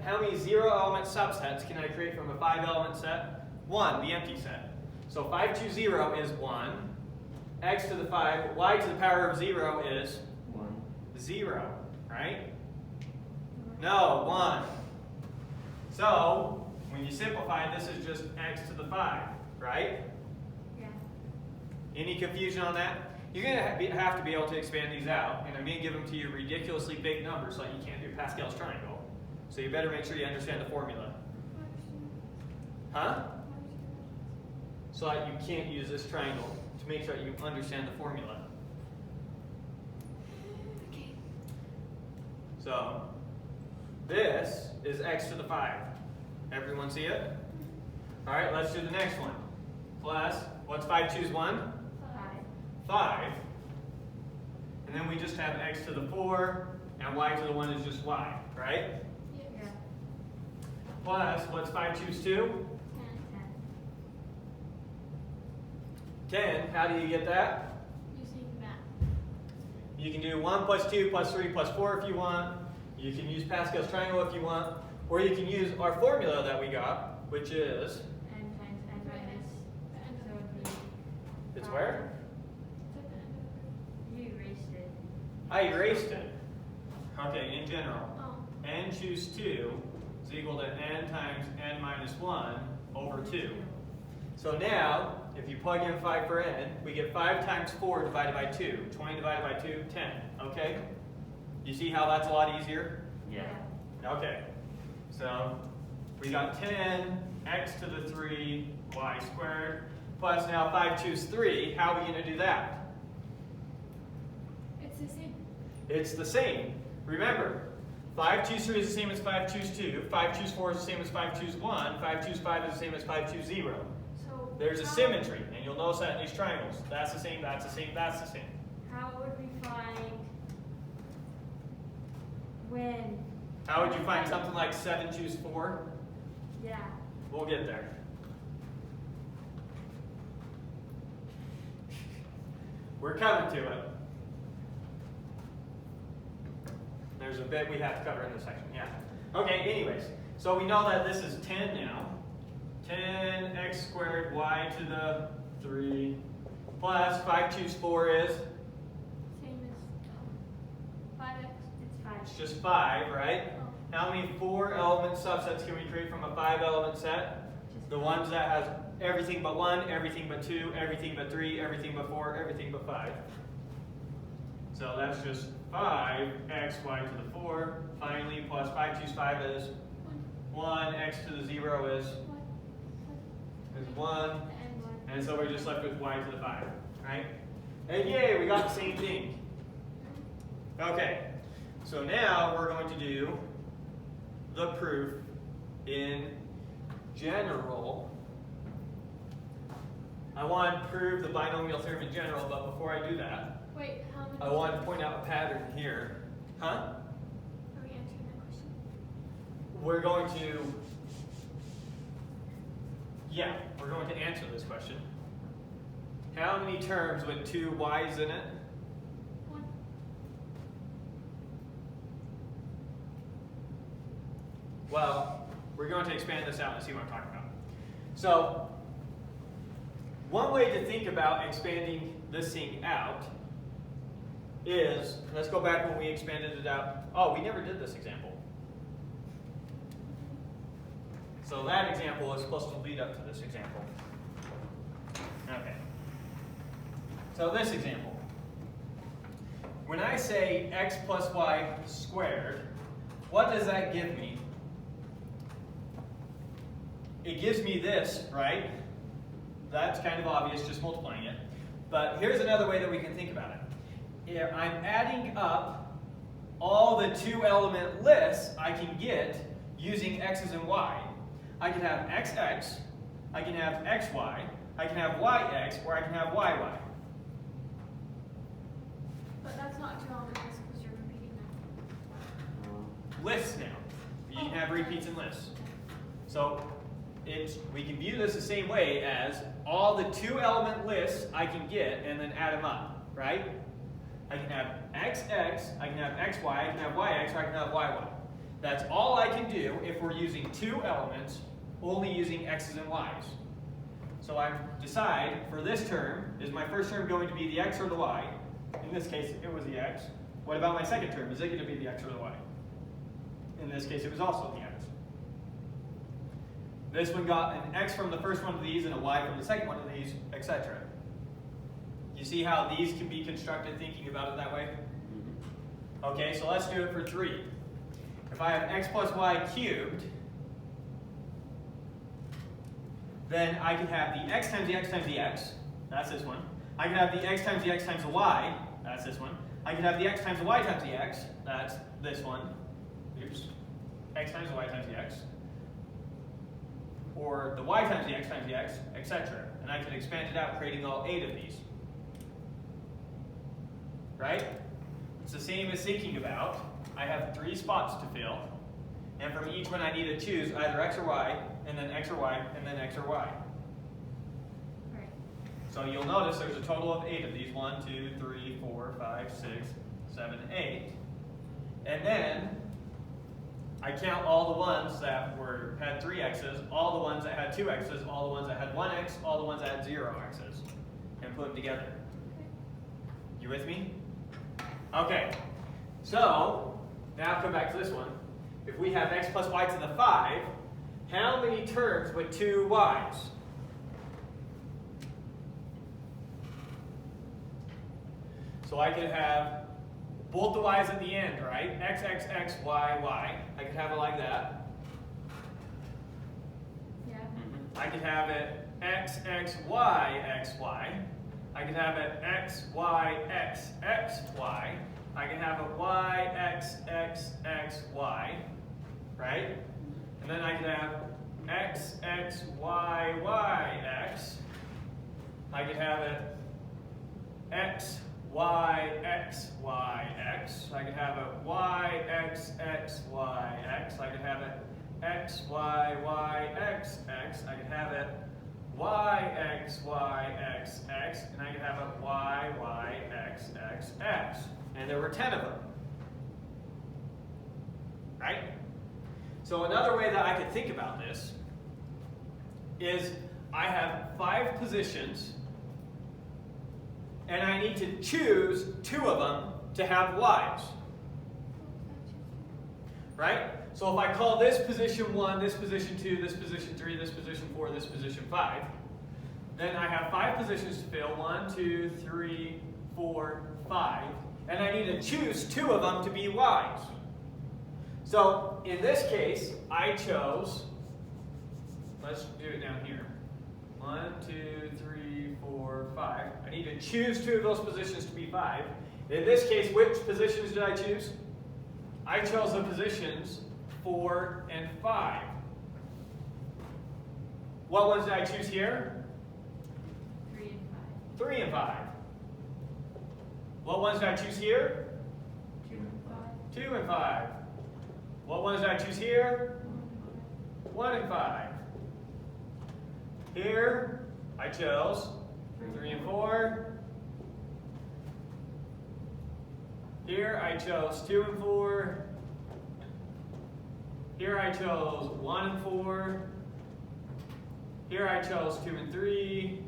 how many 0 element subsets can I create from a 5 element set? 1, the empty set. So 5 choose 0 is 1. X to the 5, y to the power of 0 is 1. 0, right? No, 1. So, when you simplify, this is just x to the 5, right? Yeah. Any confusion on that? You're going to have to be able to expand these out, and I'm going to give them to you ridiculously big numbers so you can't do Pascal's triangle. So you better make sure you understand the formula. Huh? So that you can't use this triangle to make sure you understand the formula. Okay. So, this is x to the 5. Everyone see it? All right, let's do the next one. Plus, what's 5 choose 1? 5. 5. And then we just have x to the 4, and y to the 1 is just y, right? Yes. Yeah. plus, what's 5 choose 2? 10. 10. How do you get that? Using math. You can do 1 plus 2 plus 3 plus 4 if you want. You can use Pascal's triangle if you want. Or you can use our formula that we got, which is, N times n minus, so it would be. it's where? You erased it. I erased it. Okay, in general. Oh. N choose 2 is equal to n times n minus 1 over 2. So now, if you plug in 5 for n, we get 5 times 4 divided by 2. 20 divided by 2, 10. Okay? You see how that's a lot easier? Yeah. Okay. So, we got 10 x to the 3 y squared plus now 5 choose 3. How are we going to do that? It's the same. It's the same. Remember, 5 choose 3 is the same as 5 choose 2. 5 choose 4 is the same as 5 choose 1. 5 choose 5 is the same as 5 choose 0. So There's a how- symmetry, and you'll notice that in these triangles. That's the same, that's the same, that's the same. How would we find when? How would you find something like 7 choose 4? Yeah. We'll get there. We're coming to it. There's a bit we have to cover in this section, yeah. Okay, anyways, so we know that this is 10 now. 10x squared y to the 3 plus 5 choose 4 is, Same as 5x. It's 5. it's just 5, right? Oh. How many 4-element subsets can we create from a 5-element set? The ones that has everything but 1, everything but 2, everything but 3, everything but 4, everything but 5. So that's just 5xy to the 4, finally, plus 5 choose 5 is 1, x to the 0 is 1, The n one. and so we're just left with y to the 5, right? And yay, we got the same thing. Okay, so now we're going to do the proof in general. I want to prove the binomial theorem in general, but before I do that, Wait, how many? I want to point out a pattern here. Huh? Are we answering that question? We're going to, yeah, we're going to answer this question. How many terms with 2 y's in it? 1. Well, we're going to expand this out and see what I'm talking about. So, one way to think about expanding this thing out is, let's go back when we expanded it out. Oh, we never did this example. So that example is supposed to lead up to this example. Okay. So this example. When I say x plus y squared, what does that give me? It gives me this, right? That's kind of obvious, just multiplying it. But here's another way that we can think about it. If I'm adding up all the 2-element lists I can get using x's and y. I can have xx, I can have xy, I can have yx, or I can have yy. But that's not 2 element list because you're repeating them. Lists now. You can have repeats and lists. So we can view this the same way as all the 2-element lists I can get and then add them up, right? I can have xx, I can have xy, I can have yx, or I can have yy. That's all I can do if we're using 2 elements, only using x's and y's. So I decide for this term, is my first term going to be the x or the y? In this case, it was the x. What about my second term? Is it going to be the x or the y? In this case, it was also the x. This one got an x from the first one of these and a y from the second one of these, etc. You see how these can be constructed thinking about it that way? Okay, so let's do it for 3. If I have x plus y cubed, then I can have the x times the x times the x, that's this one. I can have the x times the x times the y, that's this one. I can have the x times the y times the x, that's this one. Oops. X times the y times the x. Or the y times the x, etc. And I can expand it out, creating all 8 of these. Right? It's the same as thinking about, I have 3 spots to fill, And from each one I need to choose either x or y, and then x or y, and then x or y. Right. So you'll notice there's a total of 8 of these. 1, 2, 3, 4, 5, 6, 7, 8. And then I count all the ones that had 3 x's, all the ones that had 2 x's, all the ones that had 1 x, all the ones that had 0 x's, and put them together. You with me? Okay. So now come back to this one. If we have x plus y to the 5, how many terms with 2 y's? So I could have both the y's at the end, right? X, x, x, y, y. I could have it like that. Yeah. I could have it x, x, y, x, y. I could have it x, y, x, x, y. I can have it y, x, x, x, y, right? And then I could have x, x, y, y, x. I could have it x, y, x, y, x. I could have it y, x, x, y, x. I could have it x, y, y, x, x. I could have it y, x, y, x, x. And I could have it y, y, x, x, x. And there were 10 of them. Right? So another way that I could think about this is I have 5 positions and I need to choose 2 of them to have y's. Right? So if I call this position 1, this position 2, this position 3, this position 4, this position 5, then I have 5 positions to fill. 1, 2, 3, 4, 5. And I need to choose 2 of them to be y's. So in this case, I chose, let's do it down here. 1, 2, 3, 4, 5. I need to choose 2 of those positions to be 5. In this case, which positions did I choose? I chose the positions 4 and 5. What ones did I choose here? 3 and 5. 3 and 5. What ones did I choose here? 2 and 5. 2 and 5. What ones did I choose here? 1 and 5. Here, I chose 3 and 4. Here, I chose 2 and 4. Here, I chose 1 and 4. Here, I chose 2 and 3.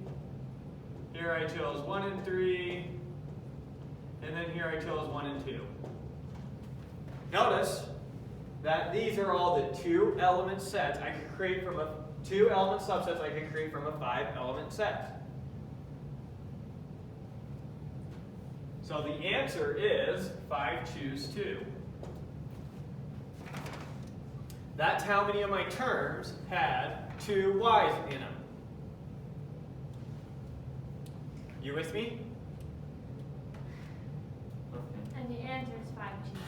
Here, I chose 1 and 3. And then here, I chose 1 and 2. Notice that these are all the 2-element sets I could create from a 2-element subsets I could create from a 5-element set. So the answer is 5 choose 2. That's how many of my terms had 2 y's in them. You with me? And the answer is 5 choose 2.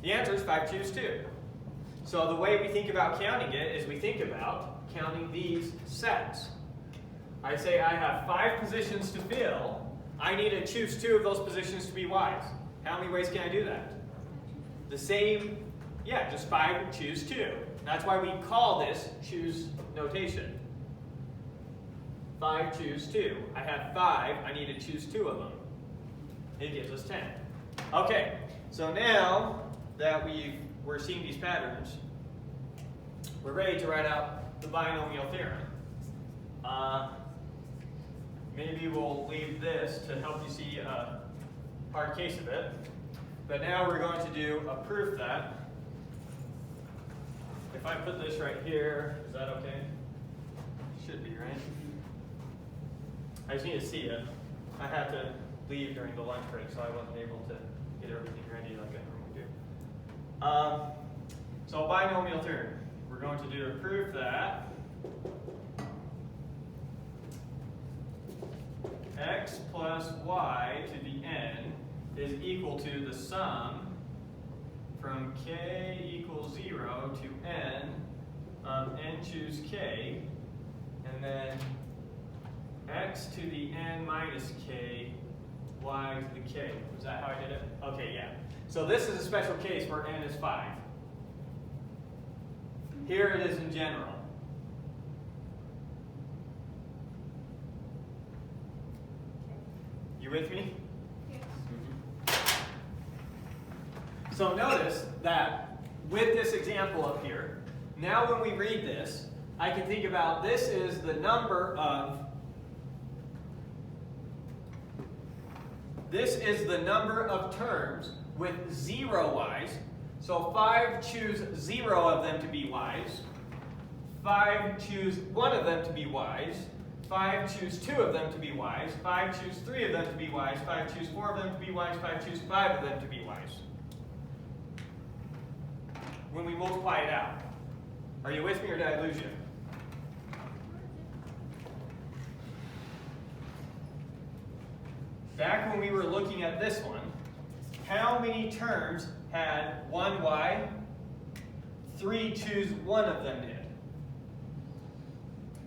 The answer is 5 choose 2. So the way we think about counting it is we think about counting these sets. I say I have 5 positions to fill. I need to choose 2 of those positions to be y's. How many ways can I do that? The same, yeah, just 5 choose 2. That's why we call this choose notation. 5 choose 2. I have 5, I need to choose 2 of them. It gives us 10. Okay, so now that we're seeing these patterns, we're ready to write out the binomial theorem. Maybe we'll leave this to help you see a hard case of it. But now we're going to do a proof that. If I put this right here, is that okay? Should be, right? I just need to see it. I had to leave during the lunch break, so I wasn't able to get everything ready like I normally do. So binomial theorem. We're going to do a proof that x plus y to the n is equal to the sum from k equals 0 to n of n choose k, and then x to the n minus k, y to the k. Was that how I did it? Okay, yeah. So this is a special case where n is 5. here it is in general. You with me? Yes. So notice that with this example up here, now when we read this, I can think about this is the number of terms with 0 y's. So 5 choose 0 of them to be y's. 5 choose 1 of them to be y's. 5 choose 2 of them to be y's. 5 choose 3 of them to be y's. 5 choose 4 of them to be y's. 5 choose 5 of them to be y's. When we multiply it out. Are you with me or did I lose you? Back when we were looking at this one, how many terms had 1 y? 3 choose 1 of them did.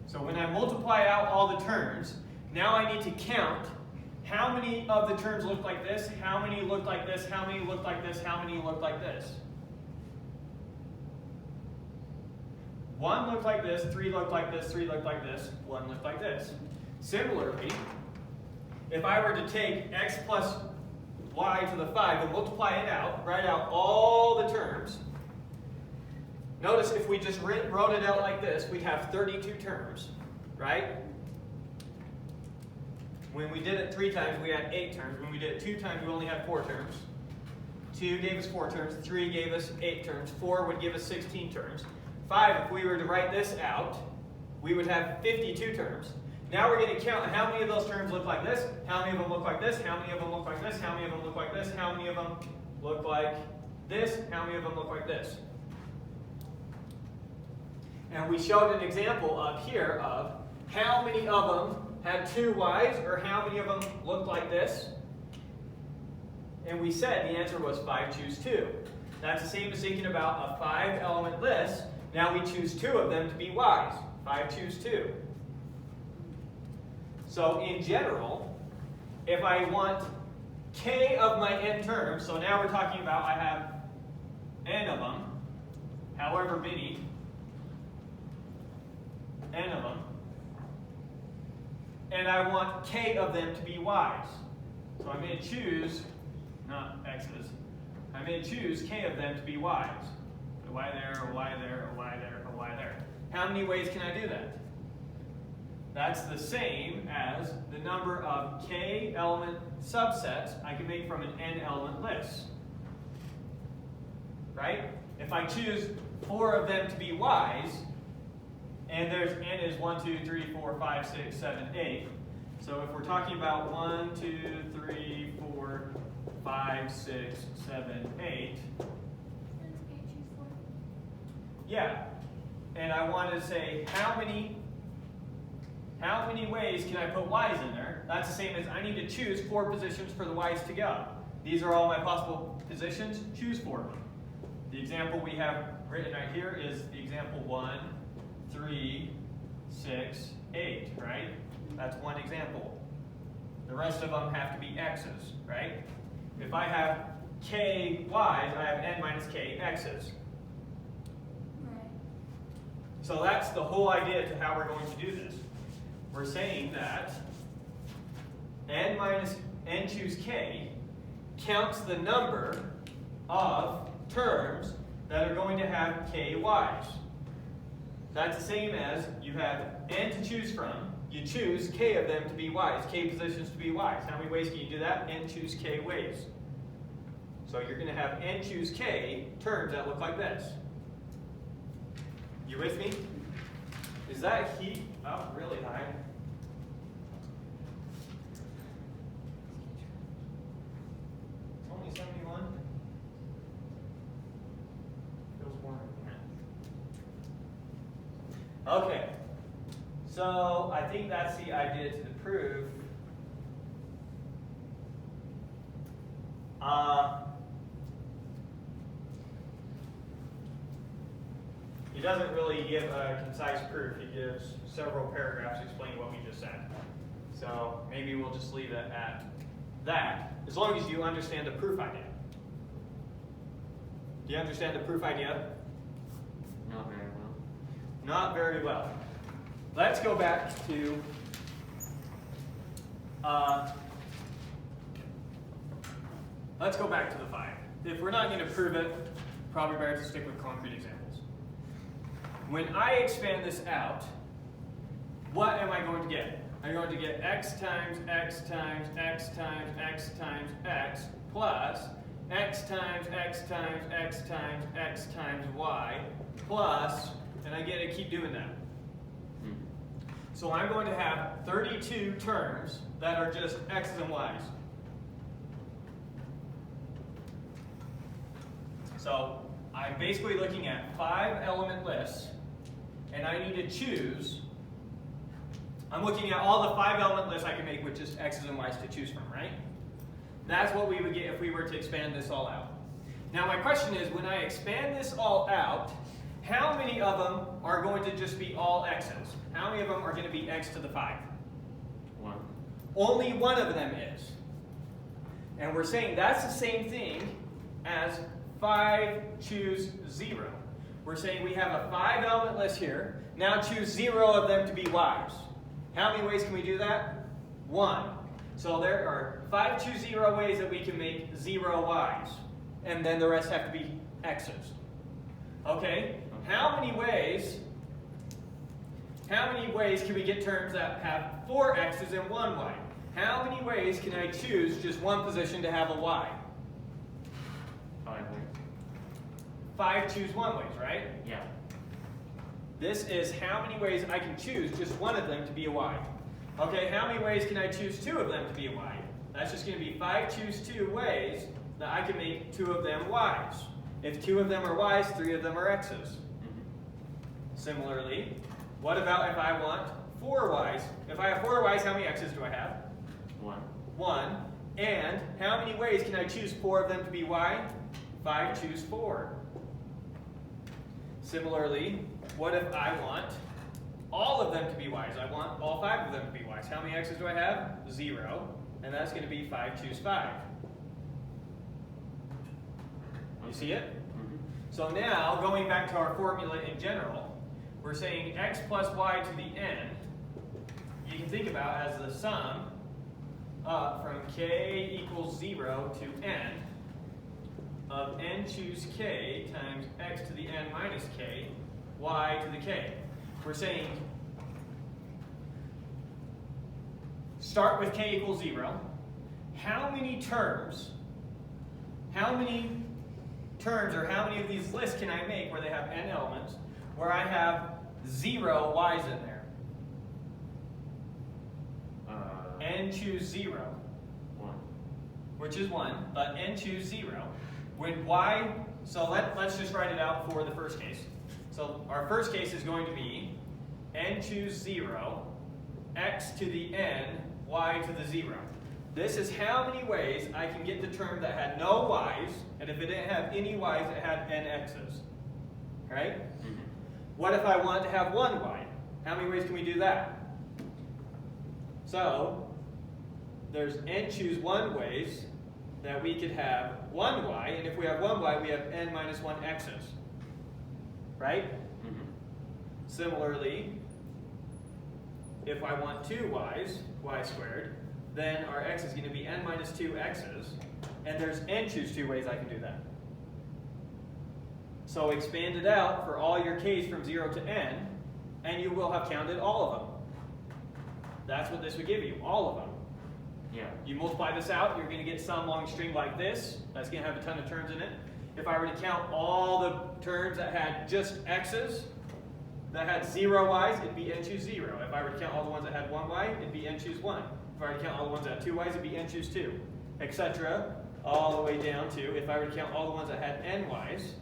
So when I multiply out all the terms, now I need to count how many of the terms look like this, how many look like this, how many look like this, how many look like this. 1 looked like this, 3 looked like this, 3 looked like this, 1 looked like this. Similarly, if I were to take x plus y to the 5 and multiply it out, write out all the terms, notice if we just wrote it out like this, we'd have 32 terms, right? When we did it 3 times, we had 8 terms. When we did it 2 times, we only had 4 terms. 2 gave us 4 terms, 3 gave us 8 terms, 4 would give us 16 terms. 5, if we were to write this out, we would have 52 terms. Now we're going to count how many of those terms look like this, how many of them look like this, how many of them look like this, how many of them look like this, how many of them look like this, how many of them look like this. And we showed an example up here of how many of them had 2 y's or how many of them looked like this. And we said the answer was 5 choose 2. That's the same as thinking about a 5-element list. Now we choose 2 of them to be y's. 5 choose 2. So in general, if I want k of my n terms, so now we're talking about I have n of them, however many, n of them, and I want k of them to be y's. So I'm going to choose, not x's, I'm going to choose k of them to be y's. A y there, a y there, a y there, a y there. How many ways can I do that? That's the same as the number of k element subsets I can make from an n element list. Right? If I choose 4 of them to be y's, and there's n is 1, 2, 3, 4, 5, 6, 7, 8. So if we're talking about 1, 2, 3, 4, 5, 6, 7, 8. Yeah. And I want to say how many ways can I put y's in there? That's the same as I need to choose 4 positions for the y's to go. These are all my possible positions. Choose 4 of them. The example we have written right here is the example 1, 3, 6, 8, right? That's one example. The rest of them have to be x's, right? If I have k y's, I have n minus k x's. Right. So that's the whole idea to how we're going to do this. We're saying that n minus n choose k counts the number of terms that are going to have k y's. That's the same as you have n to choose from. You choose k of them to be y's, k positions to be y's. How many ways can you do that? N choose k ways. So you're going to have n choose k terms that look like this. You with me? Is that heat up really high? It's only 71. Feels warmer than that. Okay. So I think that's the idea to the proof. He doesn't really give a concise proof. He gives several paragraphs explaining what we just said. So maybe we'll just leave it at that, as long as you understand the proof idea. Do you understand the proof idea? Not very well. Not very well. Let's go back to the 5. If we're not going to prove it, probably better to stick with concrete examples. When I expand this out, what am I going to get? I'm going to get x times x times x times x times x plus x times x times x times x times y plus, and I get to keep doing that. So I'm going to have 32 terms that are just x's and y's. So I'm basically looking at 5 element lists, and I need to choose. I'm looking at all the 5 element lists I can make with just x's and y's to choose from, right? That's what we would get if we were to expand this all out. Now my question is, when I expand this all out, how many of them are going to just be all x's? How many of them are going to be x to the 5? 1. Only one of them is. And we're saying that's the same thing as 5 choose 0. We're saying we have a 5 element list here. Now choose 0 of them to be y's. How many ways can we do that? 1. So there are 5 choose 0 ways that we can make 0 y's. And then the rest have to be x's. Okay? How many ways can we get terms that have 4 x's and 1 y? How many ways can I choose just one position to have a y? 5 ways. 5 choose 1 ways, right? Yeah. This is how many ways I can choose just one of them to be a y. Okay, how many ways can I choose 2 of them to be a y? That's just going to be 5 choose 2 ways that I can make 2 of them y's. If 2 of them are y's, 3 of them are x's. Similarly, what about if I want 4 y's? If I have 4 y's, how many x's do I have? 1. 1. And how many ways can I choose 4 of them to be y? 5 choose 4. Similarly, what if I want all of them to be y's? I want all 5 of them to be y's. How many x's do I have? 0. And that's going to be 5 choose 5. You see it? So now, going back to our formula in general, we're saying x plus y to the n, you can think about as the sum up from k equals 0 to n of n choose k times x to the n minus k, y to the k. We're saying start with k equals 0. How many terms or how many of these lists can I make where they have n elements where I have 0 y's in there? N choose 0. 1. Which is 1, but n choose 0. When y, so let's just write it out for the first case. So our first case is going to be n choose 0, x to the n, y to the 0. This is how many ways I can get the term that had no y's, and if it didn't have any y's, it had n x's. Right? What if I want to have 1 y? How many ways can we do that? So, there's n choose 1 ways that we could have 1 y, and if we have 1 y, we have n minus 1 x's. Right? Similarly, if I want 2 y's, y squared, then our x is going to be n minus 2 x's, and there's n choose 2 ways I can do that. So expand it out for all your k's from 0 to n, and you will have counted all of them. That's what this would give you, all of them. Yeah. You multiply this out, you're going to get some long string like this. That's going to have a ton of terms in it. If I were to count all the terms that had just x's, that had 0 y's, it'd be n choose 0. If I were to count all the ones that had 1 y, it'd be n choose 1. If I were to count all the ones that had 2 y's, it'd be n choose 2, etc. All the way down to, if I were to count all the ones that had n y's,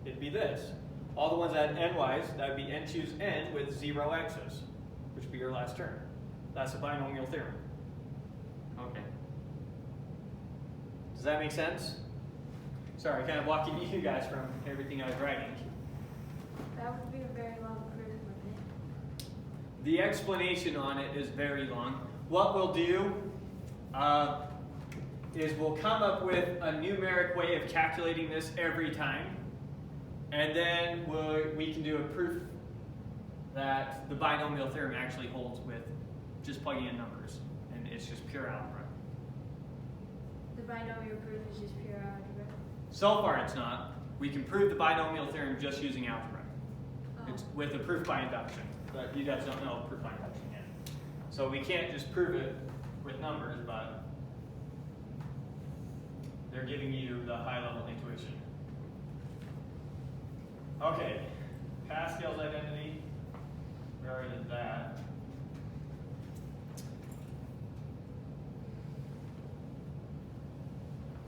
it'd be this. All the ones that had n y's, that would be n choose n with 0 x's, which would be your last term. That's the binomial theorem. Okay. Does that make sense? Sorry, kind of walking you guys from everything I was writing. That would be a very long proof, wouldn't it? The explanation on it is very long. What we'll do is we'll come up with a numeric way of calculating this every time. And then we can do a proof that the binomial theorem actually holds with just plugging in numbers, and it's just pure algebra. The binomial proof is just pure algebra. So far it's not. We can prove the binomial theorem just using algebra. It's with a proof by induction, but you guys don't know proof by induction yet. So we can't just prove it with numbers, but they're giving you the high-level intuition. Okay, Pascal's identity, we already did that.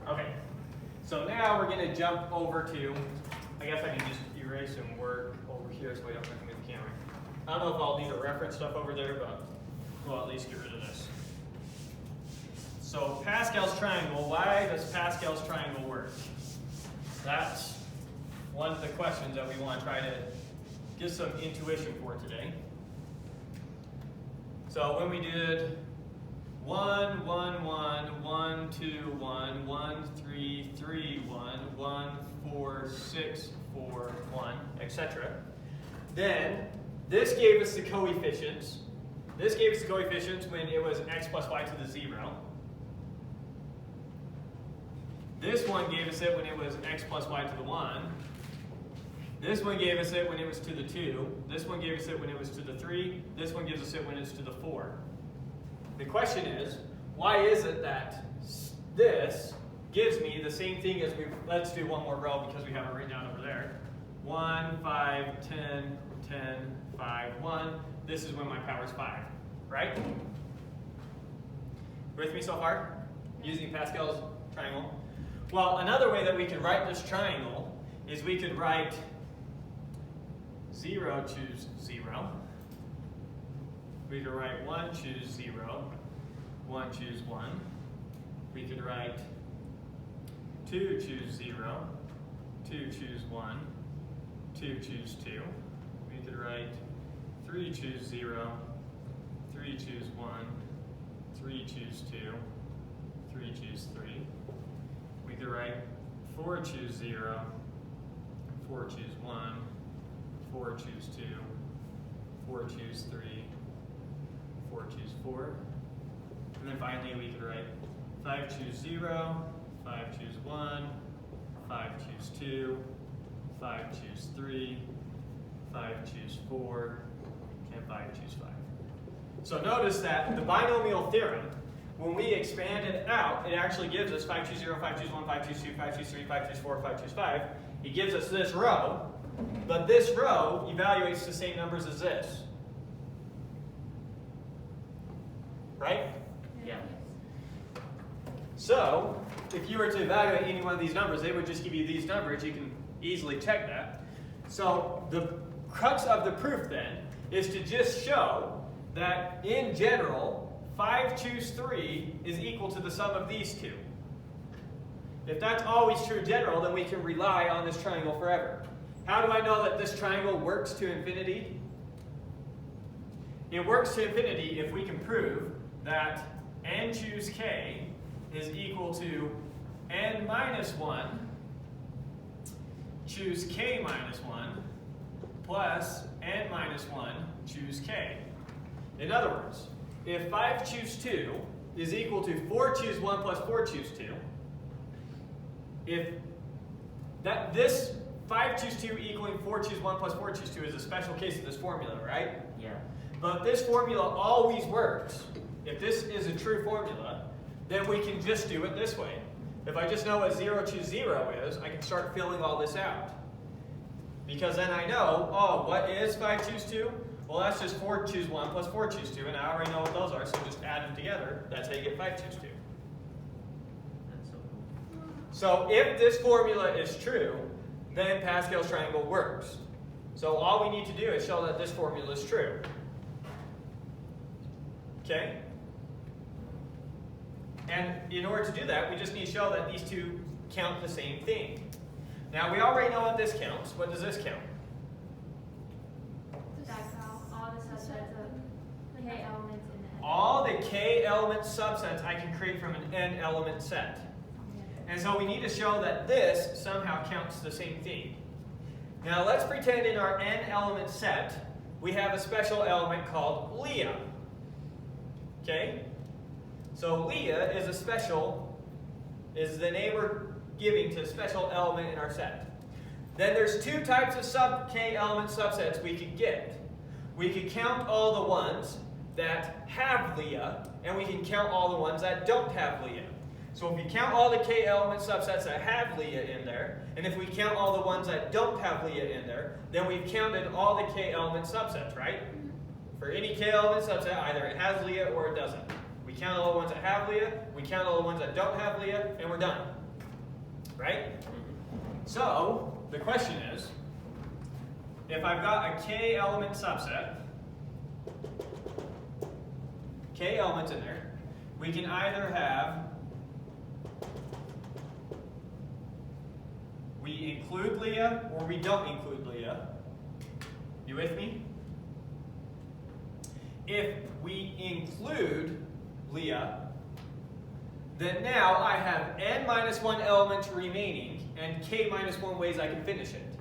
Okay, so now we're going to jump over to, I guess I can just erase and work over here so we don't have to move the camera. I don't know if I'll need to reference stuff over there, but we'll at least get rid of this. So Pascal's triangle, why does Pascal's triangle work? That's one of the questions that we want to try to get some intuition for today. So when we did 1, 1, 1, 1, 2, 1, 1, 3, 3, 1, 1, 4, 6, 4, 1, etc. Then this gave us the coefficients. This gave us the coefficients when it was x plus y to the 0. This one gave us it when it was x plus y to the 1. This one gave us it when it was to the 2. This one gave us it when it was to the 3. This one gives us it when it's to the 4. The question is, why is it that this gives me the same thing as let's do one more row because we have it written down over there. 1, 5, 10, 10, 5, 1. This is when my power is 5, right? With me so far? Using Pascal's triangle? Well, another way that we could write this triangle is we could write 0, choose 0. We could write 1, choose 0. 1, choose 1. We could write 2, choose 0. 2, choose 1. 2, choose 2. We could write 3, choose 0. 3, choose 1. 3, choose 2. 3, choose 3. We could write 4, choose 0. 4, choose 1. 4, choose 2. 4, choose 3. 4, choose 4. And then finally we could write 5, choose 0. 5, choose 1. 5, choose 2. 5, choose 3. 5, choose 4. And 5, choose 5. So notice that the binomial theorem, when we expand it out, it actually gives us 5, choose 0, 5, choose 1, 5, choose 2, 5, choose 3, 5, choose 4, 5, choose 5. It gives us this row, but this row evaluates the same numbers as this. Right? Yeah. So, if you were to evaluate any one of these numbers, they would just give you these numbers. You can easily check that. So, the crux of the proof then is to just show that in general, 5 choose 3 is equal to the sum of these two. If that's always true general, then we can rely on this triangle forever. How do I know that this triangle works to infinity? It works to infinity if we can prove that n choose k is equal to n minus 1 choose k minus 1 plus n minus 1 choose k. In other words, if 5 choose 2 is equal to 4 choose 1 plus 4 choose 2, if this 5 choose 2 equaling 4 choose 1 plus 4 choose 2 is a special case of this formula, right? Yeah. But this formula always works. If this is a true formula, then we can just do it this way. If I just know what 0 choose 0 is, I can start filling all this out. Because then I know, oh, what is 5 choose 2? Well, that's just 4 choose 1 plus 4 choose 2, and I already know what those are, so just add them together. That's how you get 5 choose 2. That's so cool. So if this formula is true, then Pascal's triangle works. So all we need to do is show that this formula is true. Okay? And in order to do that, we just need to show that these two count the same thing. Now we already know what this counts. What does this count? All the subsets of k elements in the n. All the k element subsets I can create from an n element set. And so we need to show that this somehow counts the same thing. Now let's pretend in our n element set we have a special element called Leah. Okay? So Leah is is the name we're giving to a special element in our set. Then there's two types of k element subsets we could get. We could count all the ones that have Leah, and we can count all the ones that don't have Leah. So if we count all the k element subsets that have Leah in there, and if we count all the ones that don't have Leah in there, then we've counted all the k element subsets, right? For any k element subset, either it has Leah or it doesn't. We count all the ones that have Leah, we count all the ones that don't have Leah, and we're done. Right? So, the question is, if I've got a k element subset, k elements in there, we can either have, we include Leah or we don't include Leah. You with me? If we include Leah, then now I have n minus 1 elements remaining and k minus 1 ways I can finish it.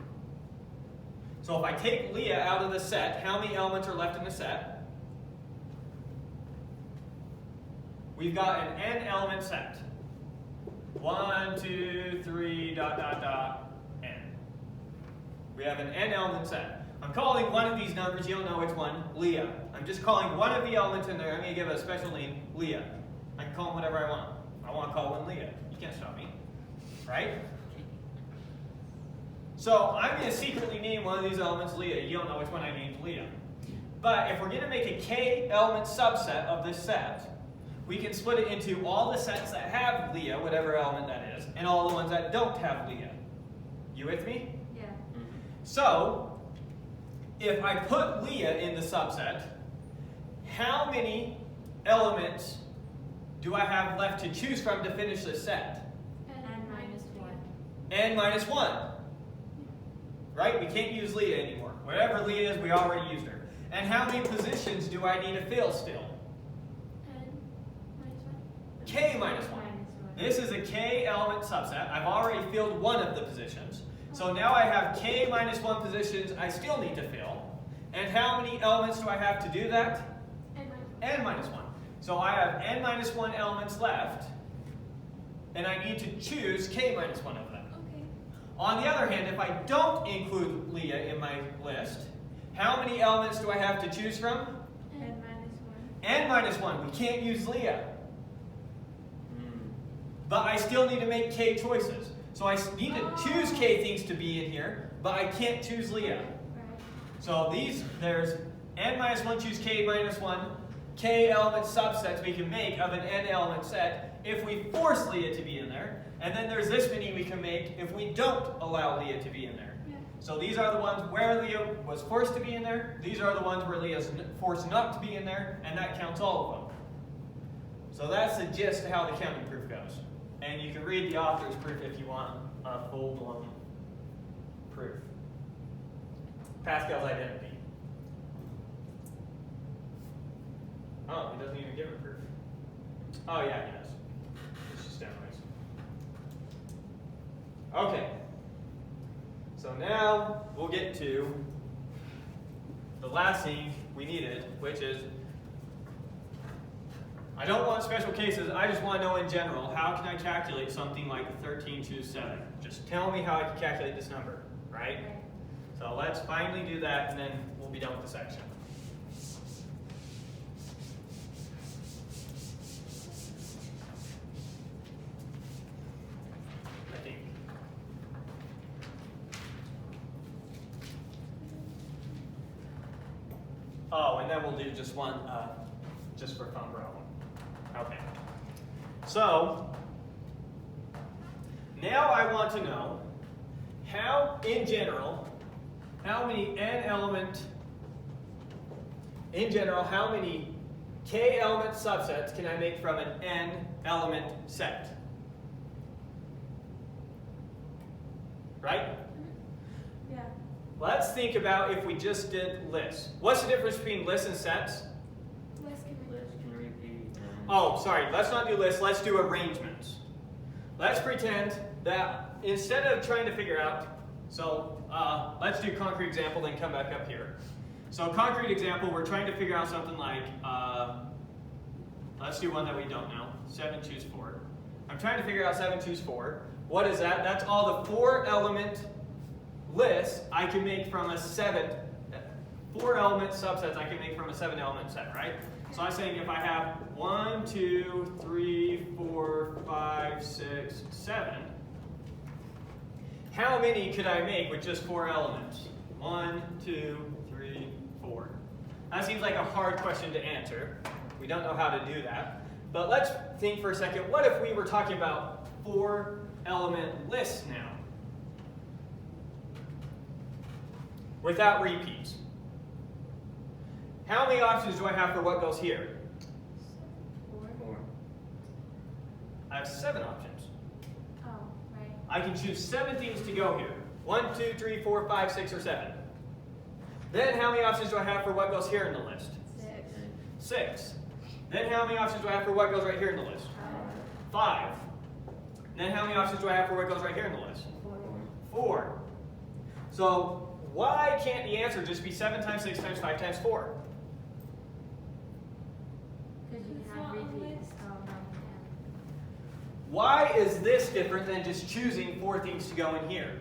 So if I take Leah out of the set, how many elements are left in the set? We've got an n element set. 1, 2, 3, n. We have an n element set. I'm calling one of these numbers, you don't know which one, Leah. I'm just calling one of the elements in there. I'm going to give it a special name, Leah. I can call them whatever I want. I want to call one Leah. You can't stop me. Right? So I'm going to secretly name one of these elements Leah. You don't know which one I named Leah. But if we're going to make a k element subset of this set, we can split it into all the sets that have Leah, whatever element that is, and all the ones that don't have Leah. You with me? Yeah. So, if I put Leah in the subset, how many elements do I have left to choose from to finish this set? N minus 1. N minus 1. Right? We can't use Leah anymore. Whatever Leah is, we already used her. And how many positions do I need to fill still? K minus 1. This is a k element subset. I've already filled one of the positions. So now I have k minus 1 positions I still need to fill. And how many elements do I have to do that? N minus 1. So I have n minus 1 elements left. And I need to choose k minus 1 of them. Okay. On the other hand, if I don't include Leah in my list, how many elements do I have to choose from? N minus 1. N minus 1. We can't use Leah. But I still need to make k choices. So I need to choose k things to be in here, but I can't choose Leah. Right. So there's n minus 1 choose k minus 1, k element subsets we can make of an n element set if we force Leah to be in there. And then there's this many we can make if we don't allow Leah to be in there. Yeah. So these are the ones where Leah was forced to be in there. These are the ones where Leah's forced not to be in there, and that counts all of them. So that's the gist of how the counting proof goes. And you can read the author's proof if you want a full-blown proof. Pascal's identity. Oh, he doesn't even give a proof. Oh yeah, he does. It's just anyways. Okay. So now we'll get to the last thing we needed, which is, I don't want special cases, I just want to know in general, how can I calculate something like 13 choose 7? Just tell me how I can calculate this number, right? So let's finally do that, and then we'll be done with the section. I think. Oh, and then we'll do just one, just for fun problem. Okay. So, now I want to know how, in general, how many how many k element subsets can I make from an n element set? Right? Yeah. Let's think about if we just did lists. What's the difference between lists and sets? List can repeat. Oh, sorry, let's not do lists, let's do arrangements. Let's pretend that instead of trying to figure out, so let's do concrete example, then come back up here. So concrete example, we're trying to figure out something like, let's do one that we don't know, 7 choose 4. I'm trying to figure out 7 choose 4. What is that? That's all the 4 element lists I can make from a 4 element subsets I can make from a 7 element set, right? So I'm saying if I have 1, 2, 3, 4, 5, 6, 7, how many could I make with just 4 elements? 1, 2, 3, 4. That seems like a hard question to answer. We don't know how to do that. But let's think for a second, what if we were talking about 4 element lists now? Without repeats. How many options do I have for what goes here? 4. I have 7 options. Oh, right. I can choose 7 things to go here. 1, 2, 3, 4, 5, 6, or 7. Then how many options do I have for what goes here in the list? 6. Then how many options do I have for what goes right here in the list? 5. Then how many options do I have for what goes right here in the list? 4. So why can't the answer just be 7 times 6 times 5 times 4? Because you It's can have not on the repeats. list. Oh, no, you can't. Why is this different than just choosing 4 things to go in here?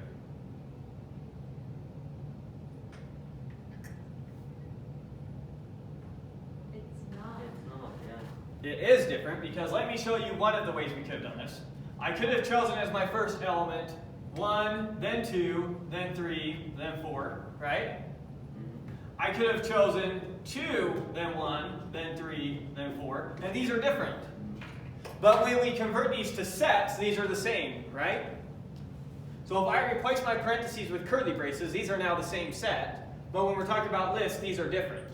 It's not. It's not, yeah. It is different because let me show you one of the ways we could have done this. I could have chosen as my first element 1, then 2, then 3, then 4, right? I could have chosen 2, then 1, then 3, then 4, and these are different. But when we convert these to sets, these are the same, right? So if I replace my parentheses with curly braces, these are now the same set. But when we're talking about lists, these are different.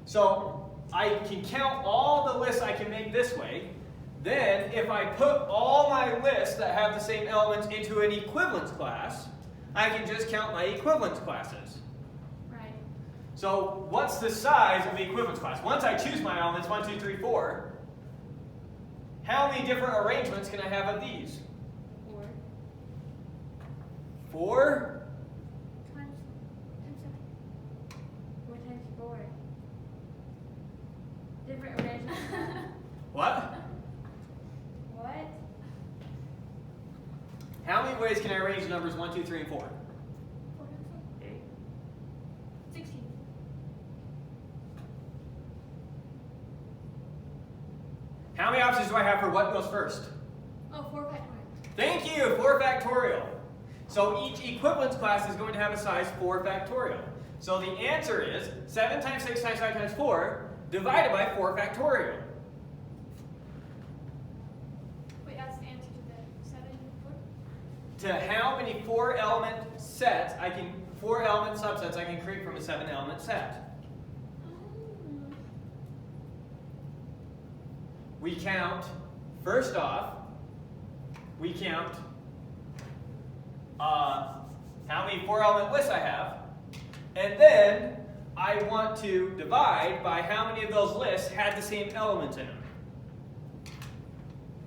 So I can count all the lists I can make this way. Then if I put all my lists that have the same elements into an equivalence class, I can just count my equivalence classes. Right. So what's the size of the equivalence class? Once I choose my elements, 1, 2, 3, 4, how many different arrangements can I have of these? 4 4? times 7. 4 times 4. Different arrangements. What? What? How many ways can I arrange numbers 1, 2, 3, and 4? 4 times 4. 16. How many options do I have for what goes first? Oh, 4 factorial. Thank you, 4 factorial. So each equivalence class is going to have a size 4 factorial. So the answer is 7 times 6 times 5 times 4 divided by 4 factorial. Wait, that's the answer to the 7 and 4? To how many 4 element sets 4 element subsets I can create from a 7 element set. We count, first off, we count how many 4 element lists I have, and then I want to divide by how many of those lists had the same elements in them.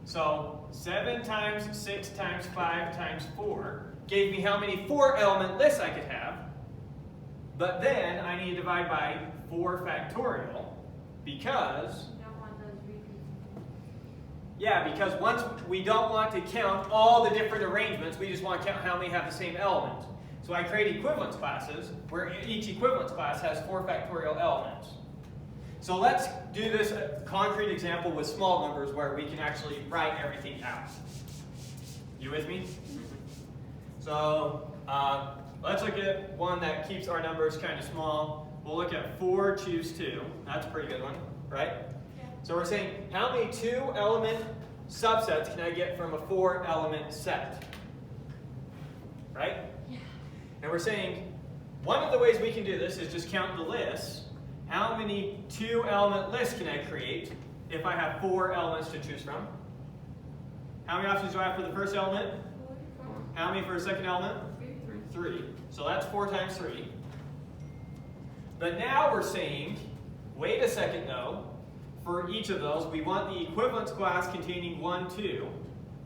So 7 times 6 times 5 times 4 gave me how many 4 element lists I could have, but then I need to divide by 4 factorial because You don't want those repeats. yeah, because once we don't want to count all the different arrangements, we just want to count how many have the same element. So I create equivalence classes where each equivalence class has 4 factorial elements. So let's do this concrete example with small numbers where we can actually write everything out. You with me? So let's look at one that keeps our numbers kind of small. We'll look at 4 choose 2. That's a pretty good one, right? Yeah. So we're saying, how many 2 element subsets can I get from a 4 element set? Right? Yeah. And we're saying, one of the ways we can do this is just count the lists. How many 2 element lists can I create if I have 4 elements to choose from? How many options do I have for the first element? 4. How many for the second element? 3. So that's 4 times 3. But now we're saying, wait a second though, for each of those, we want the equivalence class containing 1, 2.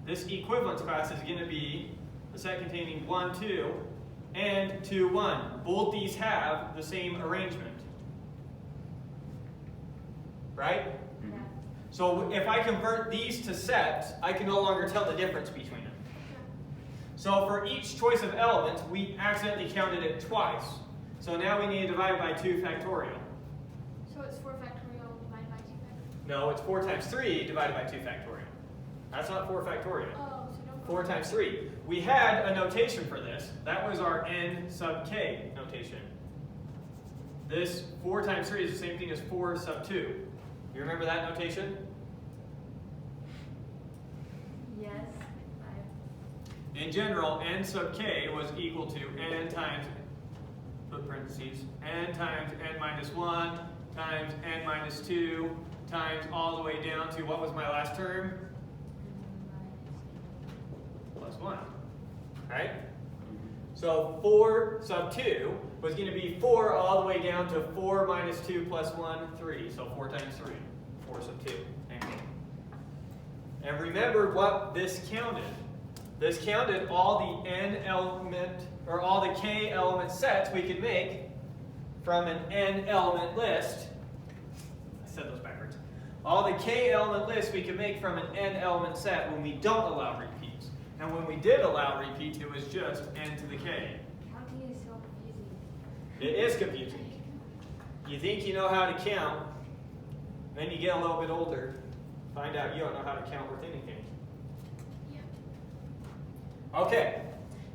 This equivalence class is going to be the set containing 1, 2, and 2, 1. Both these have the same arrangement. Right? Yeah. So if I convert these to sets, I can no longer tell the difference between them. So for each choice of element, we accidentally counted it twice. So now we need to divide by 2 factorial. So it's 4 factorial divided by 2 factorial. No, it's 4 times 3 divided by 2 factorial. That's not 4 factorial. Oh, so don't 4 times 3. We had a notation for this. That was our n sub k notation. This 4 times 3 is the same thing as 4 sub 2. You remember that notation? Yes. In general, n sub k was equal to n times, put parentheses, n times n minus 1 times n minus 2 times all the way down to, what was my last term? Plus 1. Right? So 4 sub 2 was going to be 4 all the way down to 4 minus 2 plus 1, 3. So 4 times 3, 4 sub 2. Same thing. And remember what this counted. This counted all the n element, or all the k element sets we could make from an n element list. I said those backwards. All the k element lists we could make from an n element set when we don't allow repeats. And when we did allow repeats, it was just n to the k. Counting is so confusing. It is confusing. You think you know how to count, then you get a little bit older, find out you don't know how to count worth anything. Okay,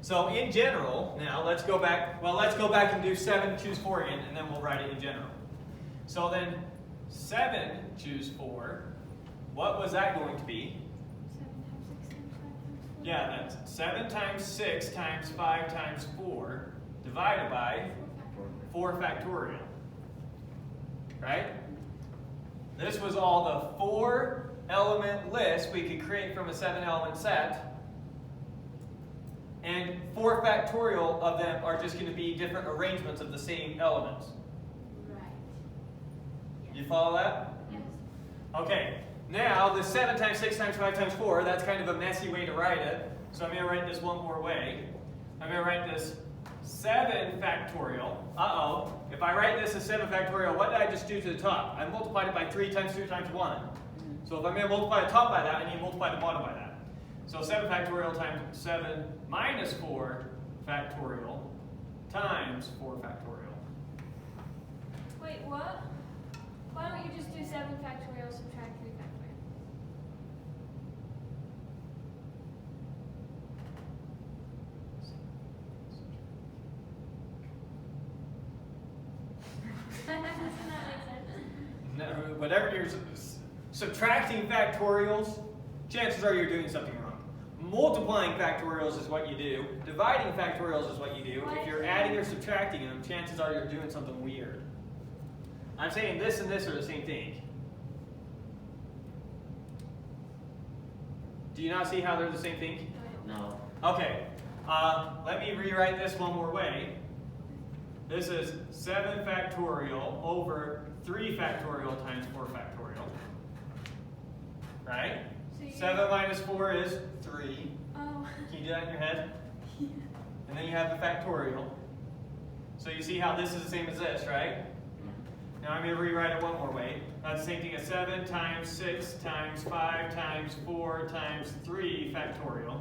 so in general, now let's go back, and do 7, choose 4 again, and then we'll write it in general. So then 7, choose 4, what was that going to be? 7 times 6 times 5 times 4. Yeah, that's 7 times 6 times 5 times 4 divided by 4 factorial. Right? This was all the 4 element list we could create from a 7 element set. And 4 factorial of them are just going to be different arrangements of the same elements. Right. You follow that? Yes. Okay, now the 7 times 6 times 5 times 4, that's kind of a messy way to write it. So I'm going to write this one more way. I'm going to write this 7 factorial. Uh-oh. If I write this as 7 factorial, what did I just do to the top? I multiplied it by 3 times 2 times 1. So if I'm going to multiply the top by that, I need to multiply the bottom by that. So 7 factorial times 7 minus 4 factorial times 4 factorial. Wait, what? Why don't you just do 7 factorial subtract 3 factorial? Doesn't that make sense? No, whatever you're subtracting factorials, chances are you're doing something wrong. Multiplying factorials is what you do. Dividing factorials is what you do. If you're adding or subtracting them, chances are you're doing something weird. I'm saying this and this are the same thing. Do you not see how they're the same thing? No. Okay, let me rewrite this one more way. This is 7 factorial over 3 factorial times 4 factorial. Right? So you 7 minus 4 is 3. Oh. Can you do that in your head? And then you have the factorial. So you see how this is the same as this, right? Now I'm going to rewrite it one more way. That's the same thing as 7 times 6 times 5 times 4 times 3 factorial,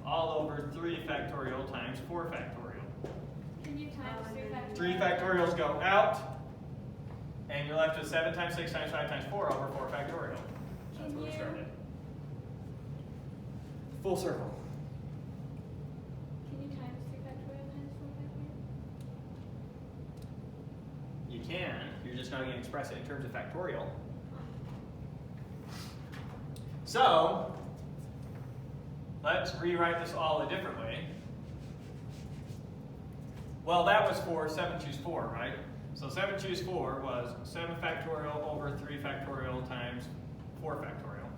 all over 3 factorial times 4 factorial. Can you times 3 factorial? 3 factorials go out, and you're left with 7 times 6 times 5 times 4 over 4 factorial. That's where we started. Full circle. Can you times 3 factorial times 4 factorial? You can, you're just not going to express it in terms of factorial. So, let's rewrite this all a different way. Well, that was for 7 choose 4, right? So 7 choose 4 was 7 factorial over 3 factorial times 4 factorial.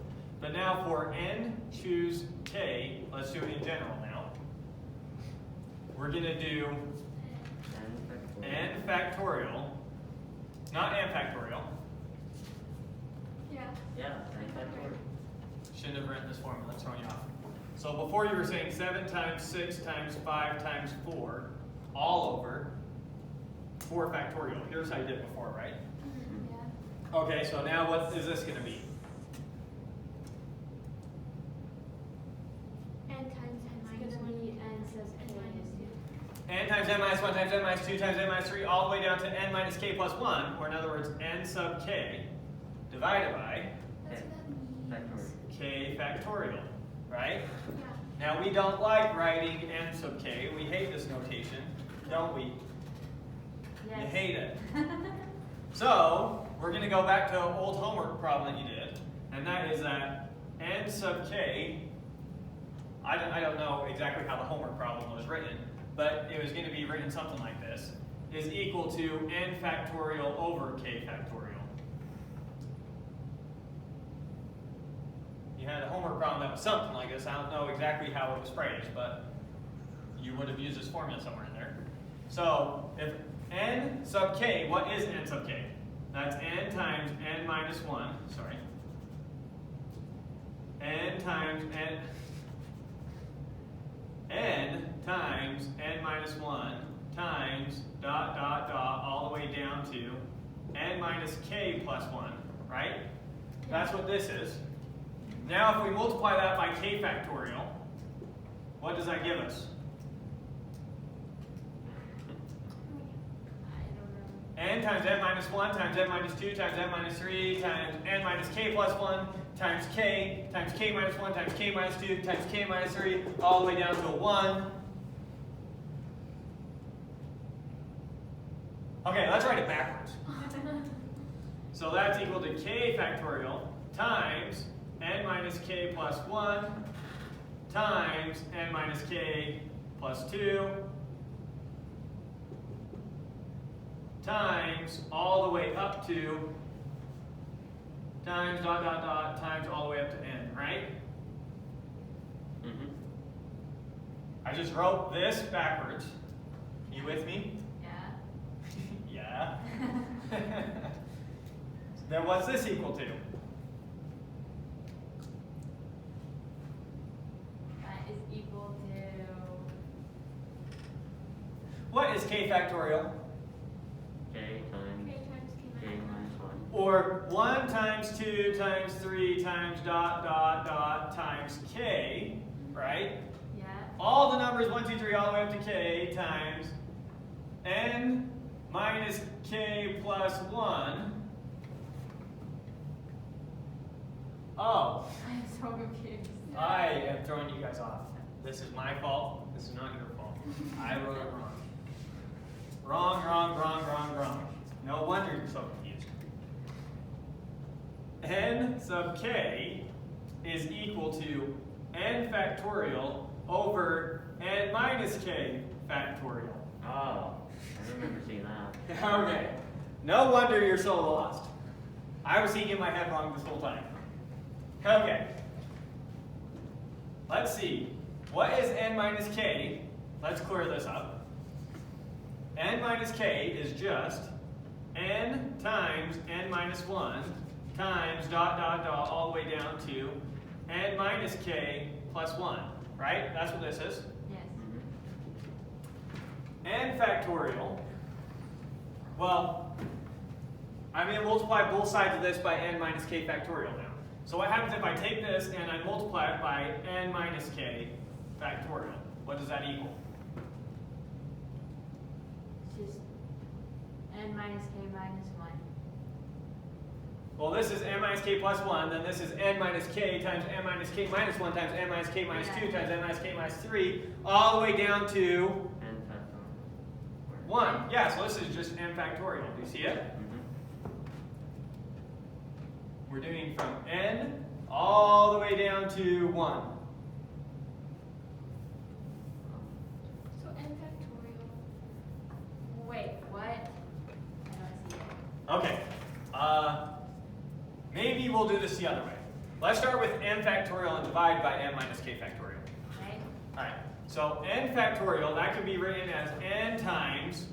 But now for n choose k, let's do it in general now. We're going to do n factorial, not n factorial. Yeah. Yeah, 9 factorial. Shouldn't have written this formula, it's throwing you off. So before you were saying 7 times 6 times 5 times 4. all over 4 factorial. Here's how you did it before, right? Yeah. Okay, so now what is this going to be? N times n It's minus gonna 1 be n sub k minus is 2. N times n minus 1 times n minus 2 times n minus 3 all the way down to n minus k plus 1, or in other words, n sub k divided by That's what that means. Factorial. k factorial, right? Yeah. Now we don't like writing n sub k. We hate this notation, don't we? Yes. You hate it. So we're going to go back to an old homework problem that you did, and that is that n sub k, I don't know exactly how the homework problem was written, but it was going to be written something like this, is equal to n factorial over k factorial. You had a homework problem that was something like this. I don't know exactly how it was phrased, but you would have used this formula somewhere in there. So if n sub k, what is n sub k? That's n times n minus 1, sorry. N times n minus 1 times dot dot dot all the way down to n minus k plus 1, right? That's what this is. Now if we multiply that by k factorial, what does that give us? I don't know. N times n minus 1 times n minus 2 times n minus 3 times n minus k plus 1 times k minus 1 times k minus 2 times k minus 3 all the way down to 1. Okay, let's write it backwards. So that's equal to k factorial times n minus k plus 1 times n minus k plus 2 times all the way up to times dot dot dot times all the way up to n, right? Mm-hmm. I just wrote this backwards. You with me? Yeah. Yeah. Then what's this equal to? That is equal to What is k factorial? K times K times k minus 1. Or 1 times 2 times 3 times dot dot dot times k, right? yeah. All the numbers 1, 2, 3 all the way up to k times n minus k plus 1. Oh, I'm so confused. I am throwing you guys off. This is my fault. This is not your fault. I wrote it wrong. Wrong, wrong, wrong, wrong, wrong. No wonder you're so confused. N sub k is equal to n factorial over n minus k factorial. Oh, I remember seeing that. Okay. No wonder you're so lost. I was thinking in my head wrong this whole time. Okay. Let's see. What is n minus k? Let's clear this up. N minus k is just n times n minus 1 times dot dot dot all the way down to n minus k plus 1, right? That's what this is. Yes. N factorial, well, I'm going to multiply both sides of this by n minus k factorial now. So what happens if I take this and I multiply it by n minus k factorial? What does that equal? It's just n minus k minus 1. Well, this is n minus k plus 1, then this is n minus k times n minus k minus 1 times n minus k minus 2 times n minus k minus 3, all the way down to N factorial. 1. Yeah, so this is just n factorial. Do you see it? Mm-hmm. We're doing from n all the way down to 1. So n factorial. Wait, what? I don't see it. Okay. Maybe we'll do this the other way. Let's start with n factorial and divide by n minus k factorial. Okay? Alright, so n factorial, that could be written as n times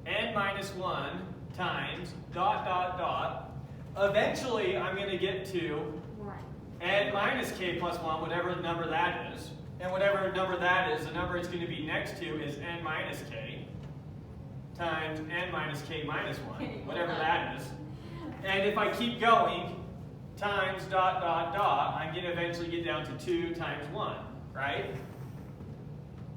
n minus 1 times dot dot dot. Eventually, I'm going to get to 1. n minus k plus 1, whatever number that is. And whatever number that is, the number it's going to be next to is n minus k. times n minus k minus 1, whatever that is. And if I keep going, times dot dot dot, I'm going to eventually get down to 2 times 1, right?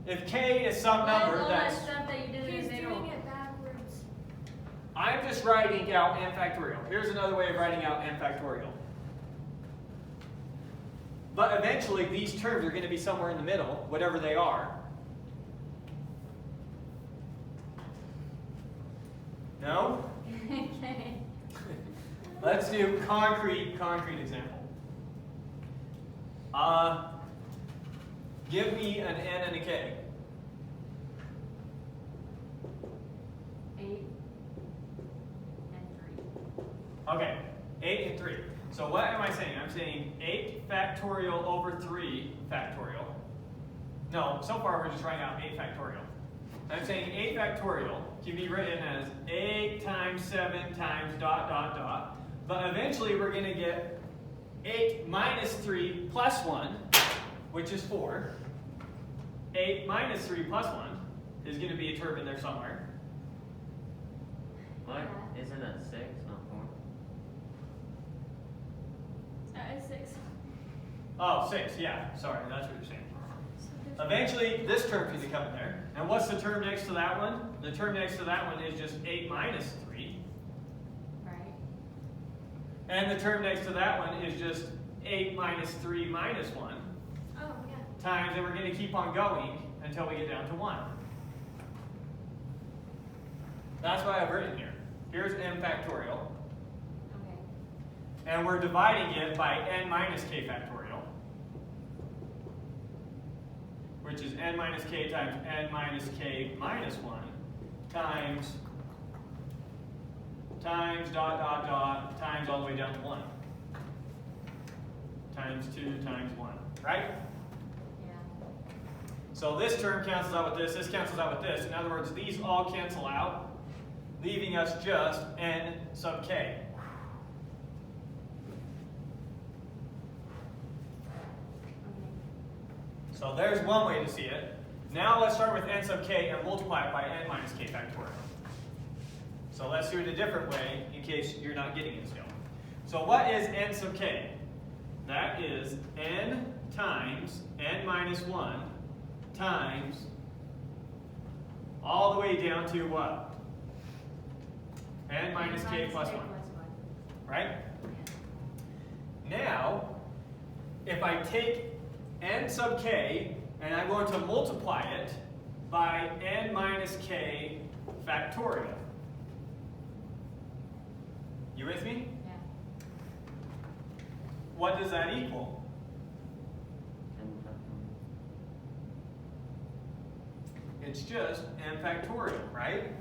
If k is some number all that's... that stuff that you did in He's the middle? doing it backwards. I'm just writing out n factorial. Here's another way of writing out n factorial. But eventually, these terms are going to be somewhere in the middle, whatever they are. No? Okay. Let's do concrete example. Give me an n and a k. 8 and 3. Okay, 8 and 3. So what am I saying? I'm saying 8 factorial over 3 factorial. No, so far we're just writing out 8 factorial. I'm saying 8 factorial can be written as 8 times 7 times dot dot dot. But eventually we're going to get 8 minus 3 plus 1, which is 4. 8 minus 3 plus 1 is going to be a term in there somewhere. What? Isn't it 6, not 4? It's 6. Oh, 6, yeah. Sorry, that's what you're saying. So there's Eventually, this term can come in there. And what's the term next to that one? The term next to that one is just 8 minus 3. Right? And the term next to that one is just 8 minus 3 minus 1 Oh, yeah. times, and we're going to keep on going until we get down to 1. That's what I've written here. Here's n factorial. Okay. And we're dividing it by n minus k factorial, which is n minus k times n minus k minus 1 times dot dot dot times all the way down to 1 times 2 times 1, right? Yeah. So this term cancels out with this cancels out with this. In other words, these all cancel out, leaving us just n sub k. Okay. So there's one way to see it. Now let's start with n sub k and multiply it by n minus k factorial. So let's do it a different way in case you're not getting it still. So what is n sub k? That is n times n minus 1 times all the way down to what? N minus k plus 1, right? Now, if I take n sub k and I'm going to multiply it by n minus k factorial. You with me? Yeah. What does that equal? 10 factorial. It's just n factorial, right?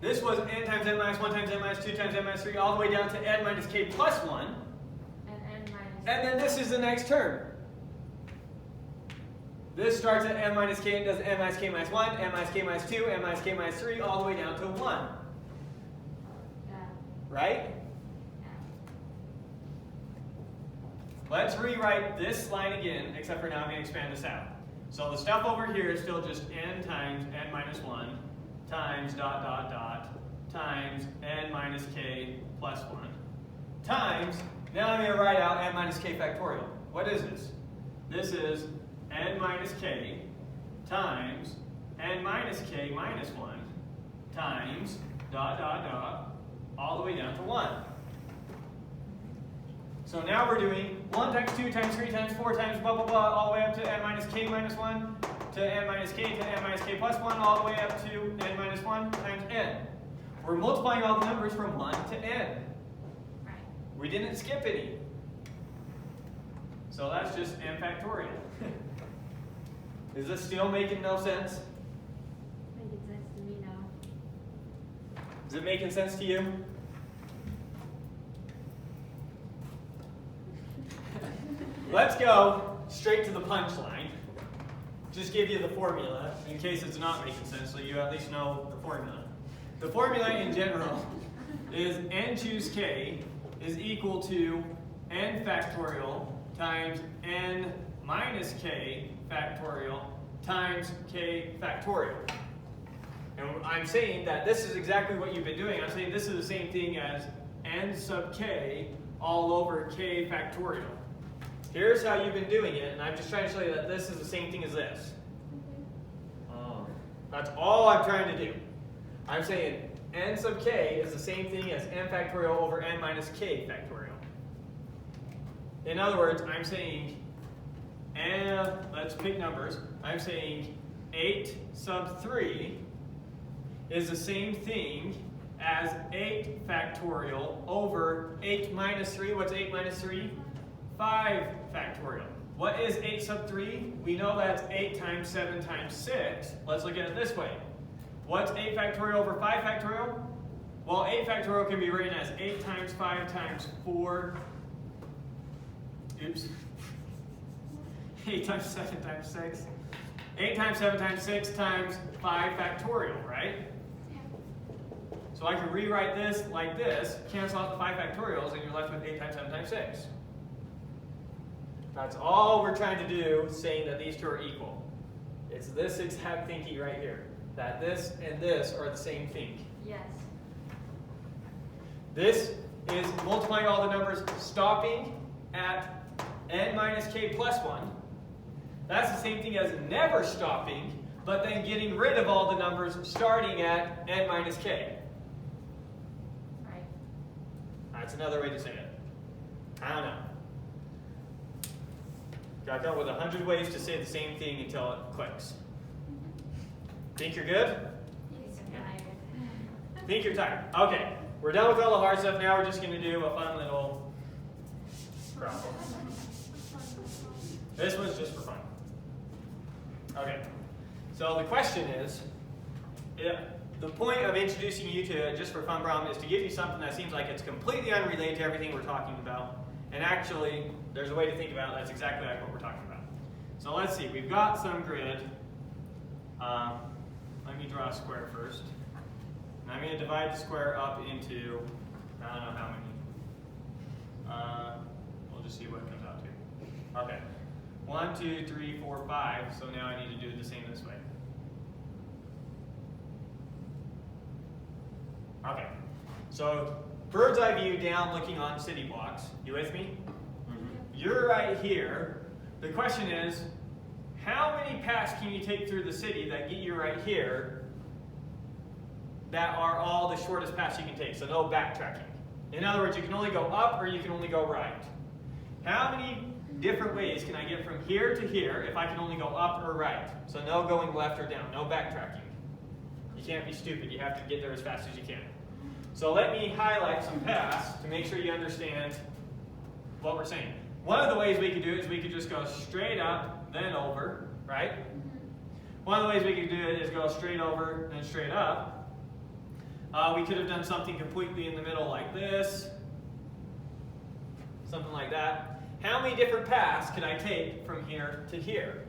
This was n times n minus 1 times n minus 2 times n minus 3 all the way down to n minus k plus 1. And n minus. And then this is the next term. This starts at n minus k and does n minus k minus 1, n minus k minus 2, n minus k minus 3 all the way down to 1. Yeah. Right? Yeah. Let's rewrite this line again, except for now I'm going to expand this out. So the stuff over here is still just n times n minus 1 times dot dot dot times n minus k plus 1 times, now I'm going to write out n minus k factorial. What is this? This is n minus k times n minus k minus 1 times dot dot dot all the way down to 1. So now we're doing 1 times 2 times 3 times 4 times blah blah blah all the way up to n minus k minus 1 to n minus k to n minus k plus 1 all the way up to n minus 1 times n. We're multiplying all the numbers from 1 to n. Right. We didn't skip any. So that's just n factorial. Is this still making no sense? Making sense to me now. Is it making sense to you? Let's go straight to the punchline. Just give you the formula in case it's not making sense, so you at least know the formula. The formula in general is n choose k is equal to n factorial times n minus k factorial times k factorial. And I'm saying that this is exactly what you've been doing. I'm saying this is the same thing as n sub k all over k factorial. Here's how you've been doing it, and I'm just trying to show you that this is the same thing as this. Oh. That's all I'm trying to do. I'm saying n sub k is the same thing as n factorial over n minus k factorial. In other words, I'm saying, and let's pick numbers. I'm saying 8 sub 3 is the same thing as 8 factorial over 8 minus 3. What's 8 minus 3? 5 factorial. What is 8 sub 3? We know that's 8 times 7 times 6. Let's look at it this way. What's 8 factorial over 5 factorial? Well, 8 factorial can be written as 8 times 5 times 4. Oops. 8 times 7 times 6. 8 times 7 times 6 times 5 factorial, right? So I can rewrite this like this, cancel out the 5 factorials, and you're left with 8 times 7 times 6. That's all we're trying to do, saying that these two are equal. It's this exact thinking right here, that this and this are the same thing. Yes. This is multiplying all the numbers, stopping at n minus k plus 1. That's the same thing as never stopping, but then getting rid of all the numbers starting at n minus k. Right. That's another way to say it. I don't know. Got to come up with 100 ways to say the same thing until it clicks. Think you're good? Think you're tired. Okay, we're done with all the hard stuff. Now we're just going to do a fun little problem. This one's just for fun. Okay, so the question is, the point of introducing you to a just for fun problem is to give you something that seems like it's completely unrelated to everything we're talking about. And actually, there's a way to think about it that's exactly like what we're talking about. So let's see, we've got some grid. Let me draw a square first. And I'm going to divide the square up into, I don't know how many. We'll just see what it comes out to. Okay. 1, 2, 3, 4, 5. So now I need to do the same this way. Okay. So bird's eye view down looking on city blocks. You with me? Mm-hmm. You're right here. The question is, how many paths can you take through the city that get you right here that are all the shortest paths you can take? So no backtracking. In other words, you can only go up or you can only go right. How many different ways can I get from here to here if I can only go up or right? So no going left or down, no backtracking. You can't be stupid, you have to get there as fast as you can. So let me highlight some paths to make sure you understand what we're saying. One of the ways we could do it is we could just go straight up, then over, right? One of the ways we could do it is go straight over, then straight up. We could have done something completely in the middle like this. Something like that. How many different paths can I take from here to here?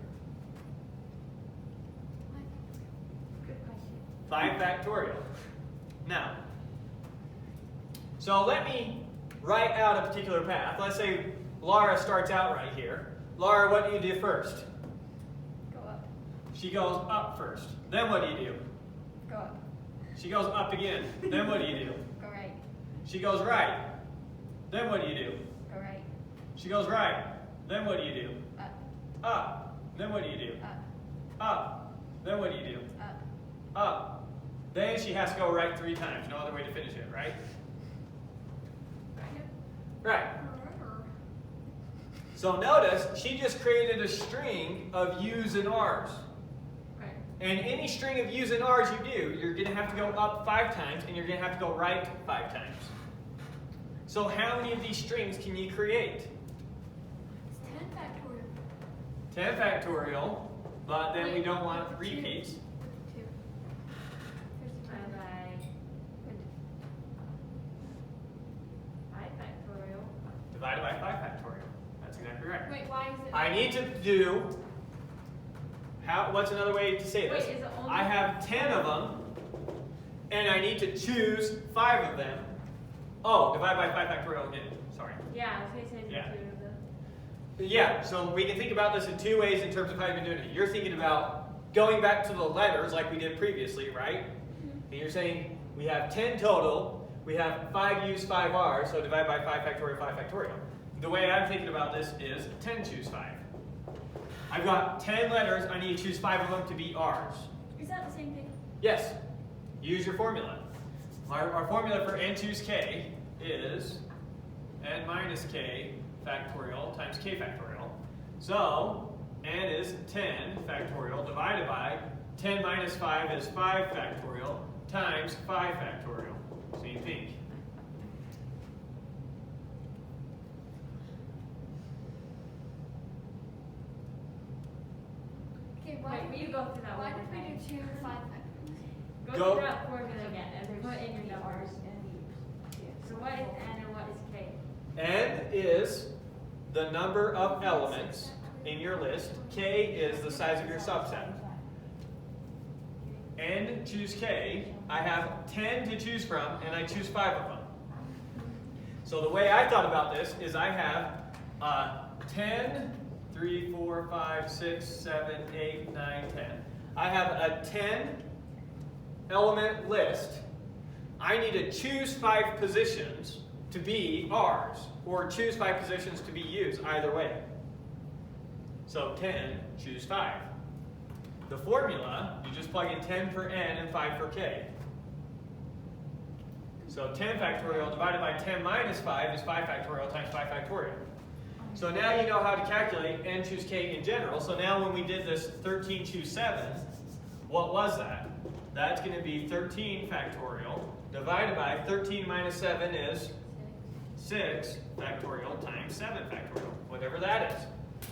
Good question. 5 factorial. Now, so let me write out a particular path. Let's say Laura starts out right here. Laura, what do you do first? Go up. She goes up first. Then what do you do? Go up. She goes up again. Then what do you do? Go right. She goes right. Then what do you do? Go right. She goes right. Then what do you do? Up. Up. Then what do you do? Up. Up. Then what do you do? Up. Up. Then she has to go right 3 times. No other way to finish it, right? Right. So notice, she just created a string of U's and R's. Right. And any string of U's and R's you do, you're going to have to go up 5 times, and you're going to have to go right 5 times. So how many of these strings can you create? It's 10 factorial. 10 factorial, but then we don't want repeats. 2. There's Divided by 5 factorial. Divided by 5 factorial. That's exactly right. Wait, why is it? I need to do, what's another way to say this? Wait, is it only? I have 10 of them, and I need to choose 5 of them. Oh, divide by 5 factorial again. Sorry. Yeah, I was going to say Yeah. 2 of them. Yeah, so we can think about this in 2 ways in terms of how you've been doing it. You're thinking about going back to the letters like we did previously, right? and you're saying we have 10 total, we have 5 U's, 5 R's, so divide by 5 factorial, 5 factorial. The way I'm thinking about this is 10 choose 5. I've got 10 letters, I need to choose 5 of them to be R's. Is that the same thing? Yes, use your formula. Our formula for n choose k is n minus k factorial times k factorial. So, n is 10 factorial divided by 10 minus 5 is 5 factorial times 5 factorial. Same thing. Okay, Wait, will you go through that why one did more we time? do 2 5 factorial? Go Go. through that formula again and put in your numbers. Yeah. So what is n and what is k? N is the number of elements in your list. K is the size of your subset. N choose k, I have 10 to choose from, and I choose 5 of them. So the way I thought about this is I have 10, 3, 4, 5, 6, 7, 8, 9, 10. I have a 10 element list. I need to choose 5 positions to be R's, or choose 5 positions to be U's, either way. So 10, choose 5. The formula, you just plug in 10 for n and 5 for k. So 10 factorial divided by 10 minus 5 is 5 factorial times 5 factorial. So now you know how to calculate n choose k in general. So now when we did this 13 choose 7, what was that? That's going to be 13 factorial divided by 13 minus 7 is 6 factorial times 7 factorial, whatever that is.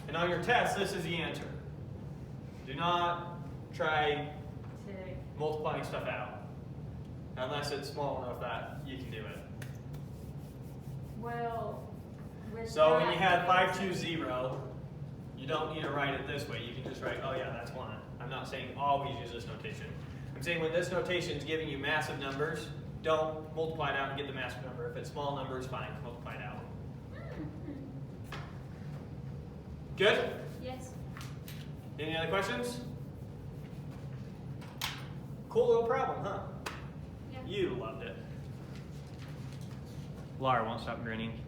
And on your test, this is the answer. Do not try multiplying stuff out, unless it's small enough that you can do it. Well, with So when that, you have 5 choose 0, you don't need to write it this way. You can just write, oh yeah, that's 1. I'm not saying always use this notation. I'm saying when this notation is giving you massive numbers, don't multiply it out and get the massive number. If it's small numbers, fine, multiply it out. Good? Yes. Any other questions? Cool little problem, huh? Yeah. You loved it. Laura won't stop grinning.